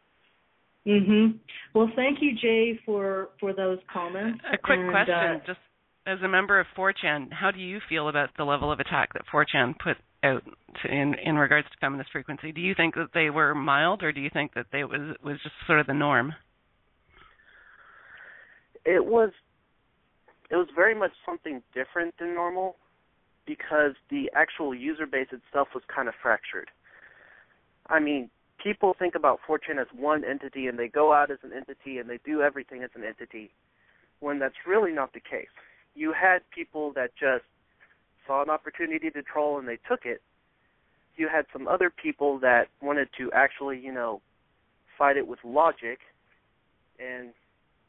Mhm. Well, thank you, Jay, for those comments. A quick question, just as a member of 4chan, how do you feel about the level of attack that 4chan put out in regards to feminist frequency? Do you think that they were mild, or do you think that it was just sort of the norm? It was very much something different than normal, because the actual user base itself was kind of fractured. I mean, people think about 4chan as one entity, and they go out as an entity, and they do everything as an entity, when that's really not the case. You had people that just saw an opportunity to troll, and they took it. You had some other people that wanted to actually, fight it with logic, and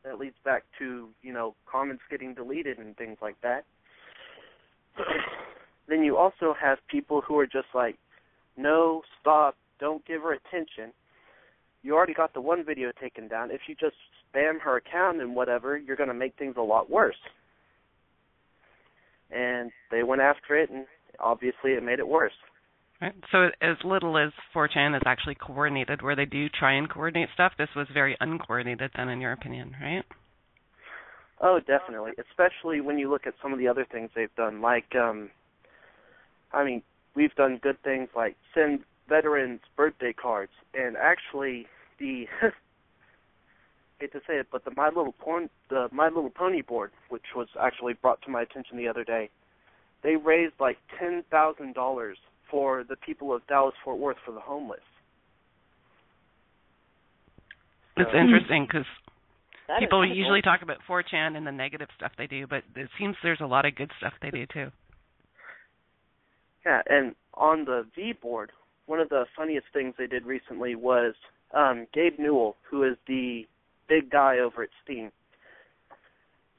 that leads back to, comments getting deleted and things like that. Then you also have people who are just like, no, stop, don't give her attention. You already got the one video taken down. If you just spam her account and whatever, you're going to make things a lot worse. And they went after it, and obviously it made it worse. Right. So as little as 4chan is actually coordinated, where they do try and coordinate stuff, this was very uncoordinated then, in your opinion, right? Oh, definitely, especially when you look at some of the other things they've done. Like, we've done good things like send veterans birthday cards, and actually hate to say it, but the My Little Pony board, which was actually brought to my attention the other day, they raised like $10,000 for the people of Dallas-Fort Worth for the homeless. It's interesting because people usually talk about 4chan and the negative stuff they do, but it seems there's a lot of good stuff they do too. Yeah, and on the V board, one of the funniest things they did recently was Gabe Newell, who is the big guy over at Steam.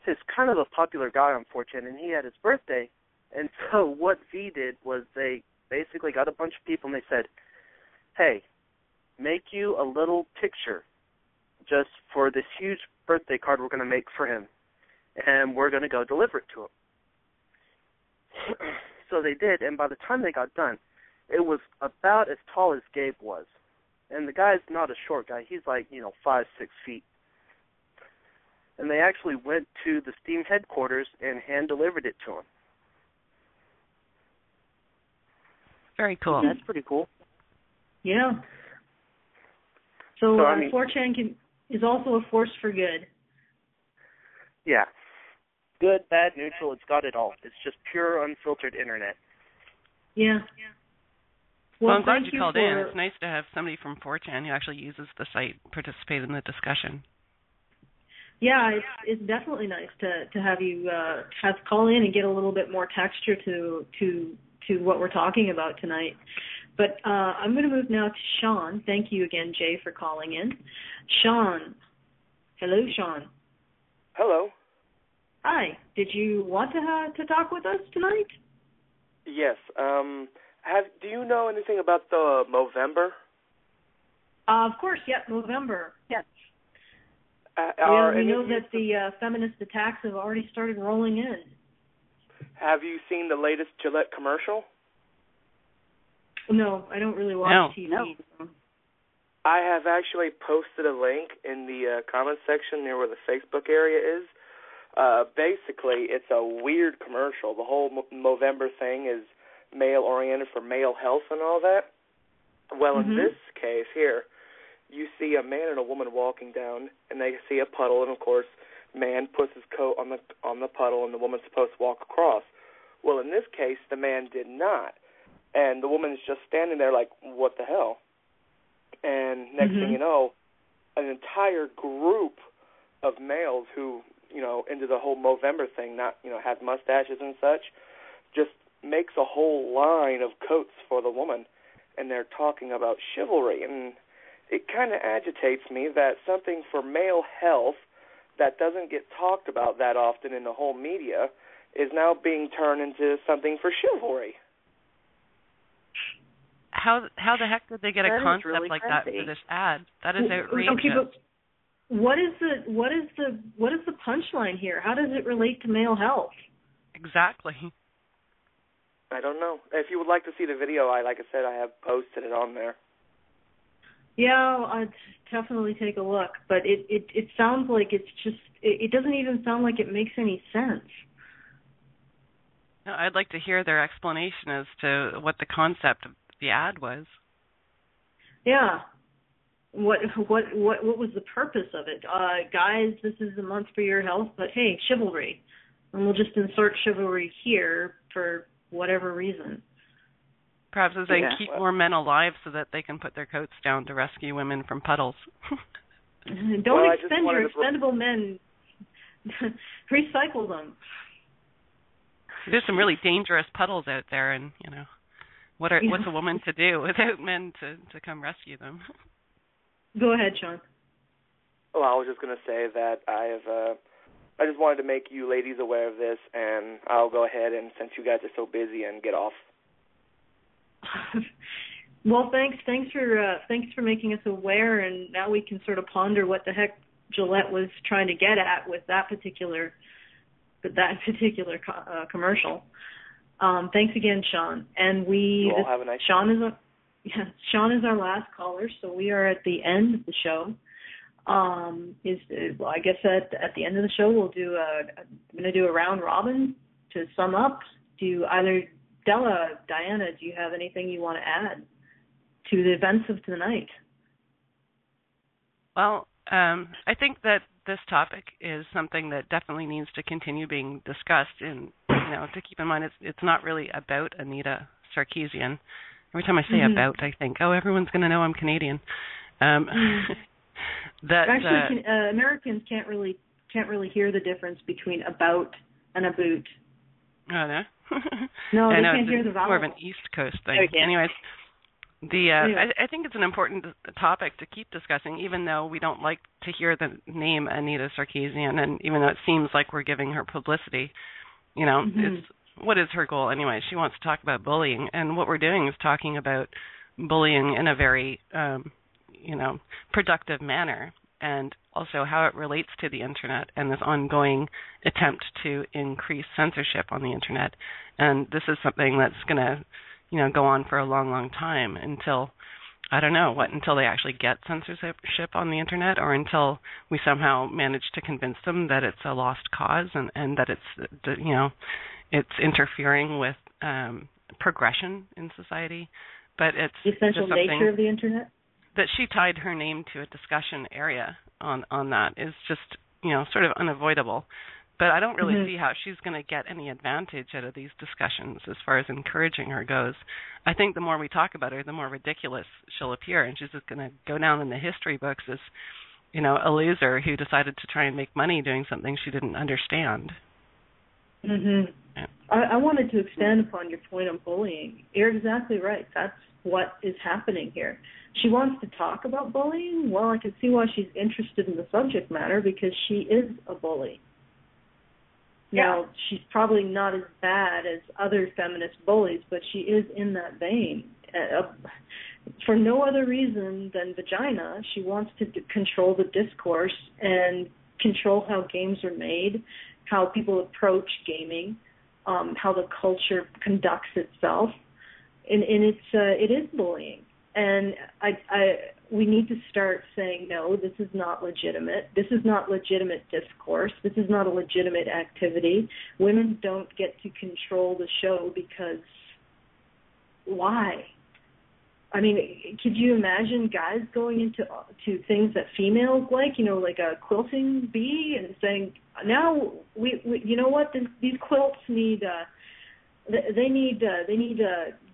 He's kind of a popular guy on 4chan, and he had his birthday. And so what V did was they basically got a bunch of people, and they said, hey, make you a little picture just for this huge birthday card we're going to make for him, and we're going to go deliver it to him. So they did, and by the time they got done, it was about as tall as Gabe was. And the guy's not a short guy. He's like, 5-6 feet. And they actually went to the Steam headquarters and hand-delivered it to him. Very cool. That's pretty cool. Yeah. So 4chan is also a force for good. Yeah. Good, bad, neutral, it's got it all. It's just pure, unfiltered internet. Yeah. Well, I'm glad you called in. It's nice to have somebody from 4chan who actually uses the site participate in the discussion. Yeah, it's definitely nice to have you have call in and get a little bit more texture to what we're talking about tonight. But I'm going to move now to Sean. Thank you again, Jay, for calling in. Sean. Hello, Sean. Hello. Hi. Did you want to talk with us tonight? Yes. Do you know anything about the Movember? Of course, November. Yes. We know that the feminist attacks have already started rolling in. Have you seen the latest Gillette commercial? No, I don't really watch TV. No. I have actually posted a link in the comments section near where the Facebook area is. Basically, it's a weird commercial. The whole Movember thing is male-oriented for male health and all that. Well, in this case here, you see a man and a woman walking down, and they see a puddle, and of course, man puts his coat on the puddle, and the woman's supposed to walk across. Well, in this case, the man did not, and the woman's just standing there like, what the hell? And next thing you know, an entire group of males who, into the whole Movember thing, have mustaches and such, just makes a whole line of coats for the woman, and they're talking about chivalry, and it kind of agitates me that something for male health that doesn't get talked about that often in the whole media is now being turned into something for chivalry. How the heck did they get a concept really like crazy. that for this ad? That is outrageous. Okay, but what is the punchline here? How does it relate to male health? Exactly. I don't know. If you would like to see the video, like I said, I have posted it on there. Yeah, I'd definitely take a look. But it sounds like it's just it doesn't even sound like it makes any sense. No, I'd like to hear their explanation as to what the concept of the ad was. Yeah. What was the purpose of it? Guys, this is a month for your health, but hey, chivalry. And we'll just insert chivalry here for whatever reason. Perhaps as they keep more men alive so that they can put their coats down to rescue women from puddles. Don't expend your expendable men. Recycle them. There's some really dangerous puddles out there, and what's a woman to do without men to come rescue them? Go ahead, Sean. Well, I was just going to say that I just wanted to make you ladies aware of this, and I'll go ahead and, since you guys are so busy, and get off. Well, thanks for making us aware, and now we can sort of ponder what the heck Gillette was trying to get at with that particular commercial. Thanks again, Sean. And have a nice Sean is our last caller, so we are at the end of the show. I guess at the end of the show I'm going to do a round robin to sum up. Do either Della, Diana, do you have anything you want to add to the events of tonight? Well, I think that this topic is something that definitely needs to continue being discussed, and to keep in mind it's not really about Anita Sarkeesian. Every time I say about, I think, everyone's going to know I'm Canadian. Actually, Americans can't really hear the difference between about and a boot. Oh, no? No, they can't hear the vowel. More of an East Coast thing. Anyways, I think it's an important topic to keep discussing, even though we don't like to hear the name Anita Sarkeesian, and even though it seems like we're giving her publicity. What is her goal anyway? She wants to talk about bullying, and what we're doing is talking about bullying in a very productive manner, and also how it relates to the internet and this ongoing attempt to increase censorship on the internet. And this is something that's going to go on for a long, long time until they actually get censorship on the internet, or until we somehow manage to convince them that it's a lost cause and that it's interfering with progression in society. But it's the essential nature of the internet. That she tied her name to a discussion area on that is just sort of unavoidable. But I don't really see how she's going to get any advantage out of these discussions as far as encouraging her goes. I think the more we talk about her, the more ridiculous she'll appear, and she's just going to go down in the history books as a loser who decided to try and make money doing something she didn't understand. Yeah. I wanted to expand upon your point on bullying. You're exactly right. That's what is happening here. She wants to talk about bullying. Well, I can see why she's interested in the subject matter, because she is a bully. Now, she's probably not as bad as other feminist bullies, but she is in that vein. for no other reason than vagina. She wants to control the discourse and control how games are made, how people approach gaming, how the culture conducts itself, and it is bullying. And we need to start saying, no, this is not legitimate. This is not legitimate discourse. This is not a legitimate activity. Women don't get to control the show because why? I mean, could you imagine guys going into things that females like, like a quilting bee, and saying, now we you know what, these quilts need they need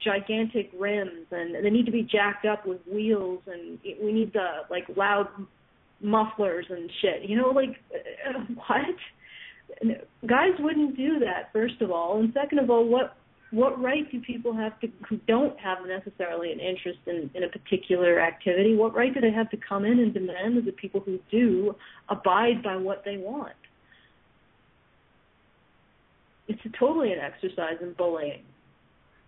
gigantic rims, and they need to be jacked up with wheels, and we need like loud mufflers and shit. What? Guys wouldn't do that, first of all, and second of all, what right do people have who don't have necessarily an interest in a particular activity, what right do they have to come in and demand of the people who do abide by what they want? It's totally an exercise in bullying.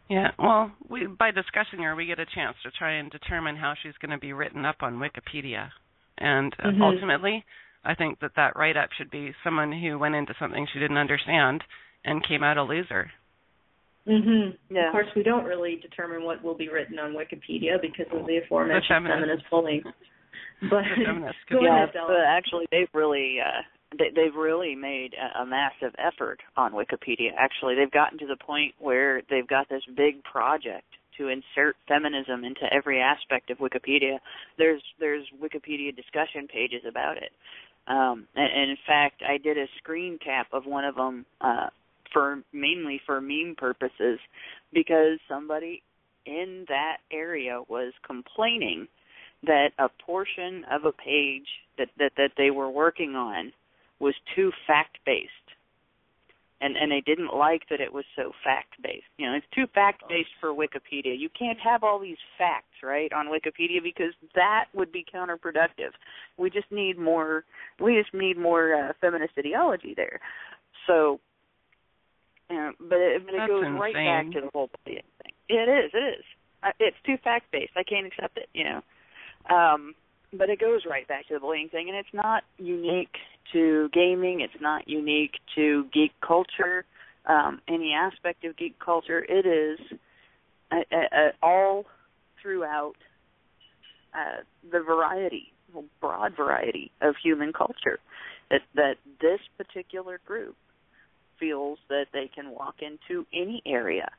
Yeah, well, by discussing her, we get a chance to try and determine how she's going to be written up on Wikipedia. And ultimately, I think that write-up should be someone who went into something she didn't understand and came out a loser. Yeah. Of course, we don't really determine what will be written on Wikipedia because of the aforementioned feminist bullying. But go ahead, Della. But actually, they've really made a massive effort on Wikipedia. Actually, they've gotten to the point where they've got this big project to insert feminism into every aspect of Wikipedia. There's Wikipedia discussion pages about it. And in fact, I did a screen cap of one of them mainly for meme purposes, because somebody in that area was complaining that a portion of a page that they were working on was too fact-based. And they didn't like that it was so fact-based. It's too fact-based for Wikipedia. You can't have all these facts, right, on Wikipedia, because that would be counterproductive. We just need more feminist ideology there. So, but it goes right back to the whole bullying thing. It is. It's too fact-based. I can't accept it, But it goes right back to the bullying thing, and it's not unique to gaming. It's not unique to geek culture, any aspect of geek culture. It is all throughout the broad variety of human culture, that this particular group feels that they can walk into any area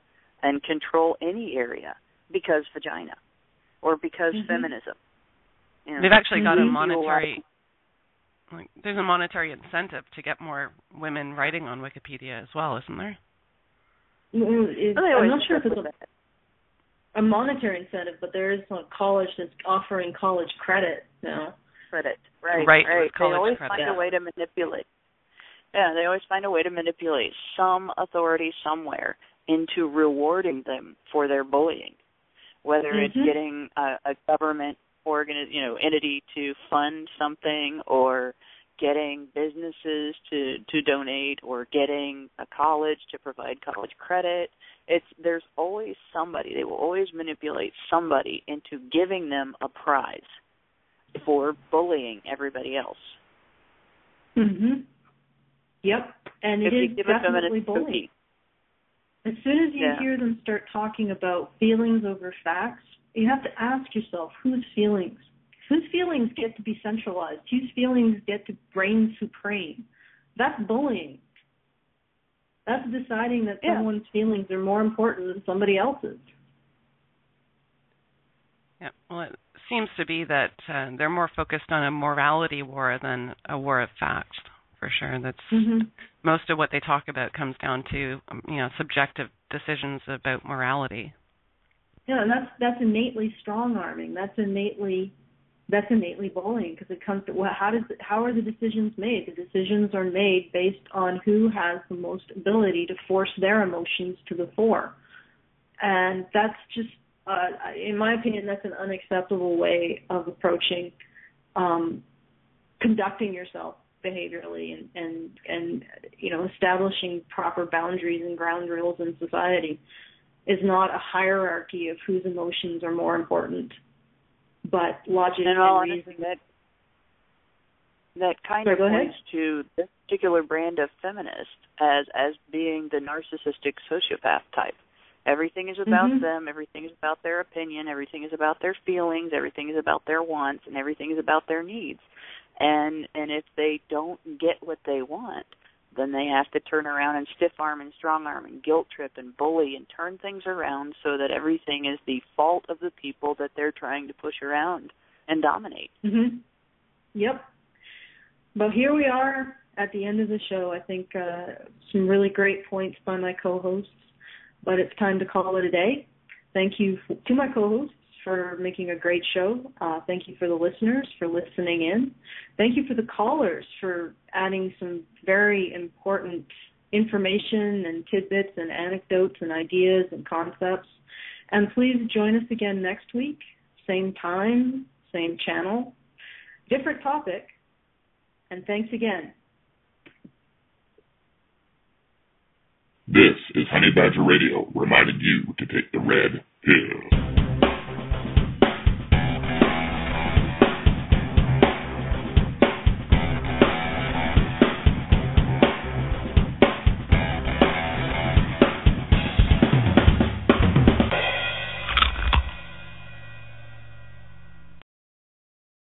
and control any area because vagina or because feminism. They've actually got a monetary, there's a monetary incentive to get more women writing on Wikipedia as well, isn't there? I'm not sure if it's a monetary incentive, but there is a college that's offering college credit now. Credit, right. They always find a way to manipulate. Yeah, they always find a way to manipulate some authority somewhere into rewarding them for their bullying, whether it's getting a government entity to fund something, or getting businesses to donate, or getting a college to provide college credit. There's always somebody. They will always manipulate somebody into giving them a prize for bullying everybody else. Yep, and it is definitely bullying. As soon as you hear them start talking about feelings over facts, you have to ask yourself, whose feelings? Whose feelings get to be centralized? Whose feelings get to reign supreme? That's bullying. That's deciding that someone's feelings are more important than somebody else's. Yeah, well, it seems to be that they're more focused on a morality war than a war of facts, for sure. That's most of what they talk about comes down to, subjective decisions about morality. Yeah, and that's innately strong-arming. That's innately bullying, because it comes to how are the decisions made? The decisions are made based on who has the most ability to force their emotions to the fore, and that's just, in my opinion, that's an unacceptable way of approaching conducting yourself behaviorally and establishing proper boundaries and ground rules in society. is not a hierarchy of whose emotions are more important, but logic and reason. That kind of points to this particular brand of feminist as being the narcissistic sociopath type. Everything is about them, everything is about their opinion, everything is about their feelings, everything is about their wants, and everything is about their needs. And if they don't get what they want, then they have to turn around and stiff arm and strong arm and guilt trip and bully and turn things around so that everything is the fault of the people that they're trying to push around and dominate. Yep. But here we are at the end of the show. I think some really great points by my co-hosts, but it's time to call it a day. Thank you to my co-hosts for making a great show. Thank you for the listeners for listening in. Thank you for the callers for adding some very important information and tidbits and anecdotes and ideas and concepts. And please join us again next week, same time, same channel, different topic. And thanks again. This is Honey Badger Radio, reminding you to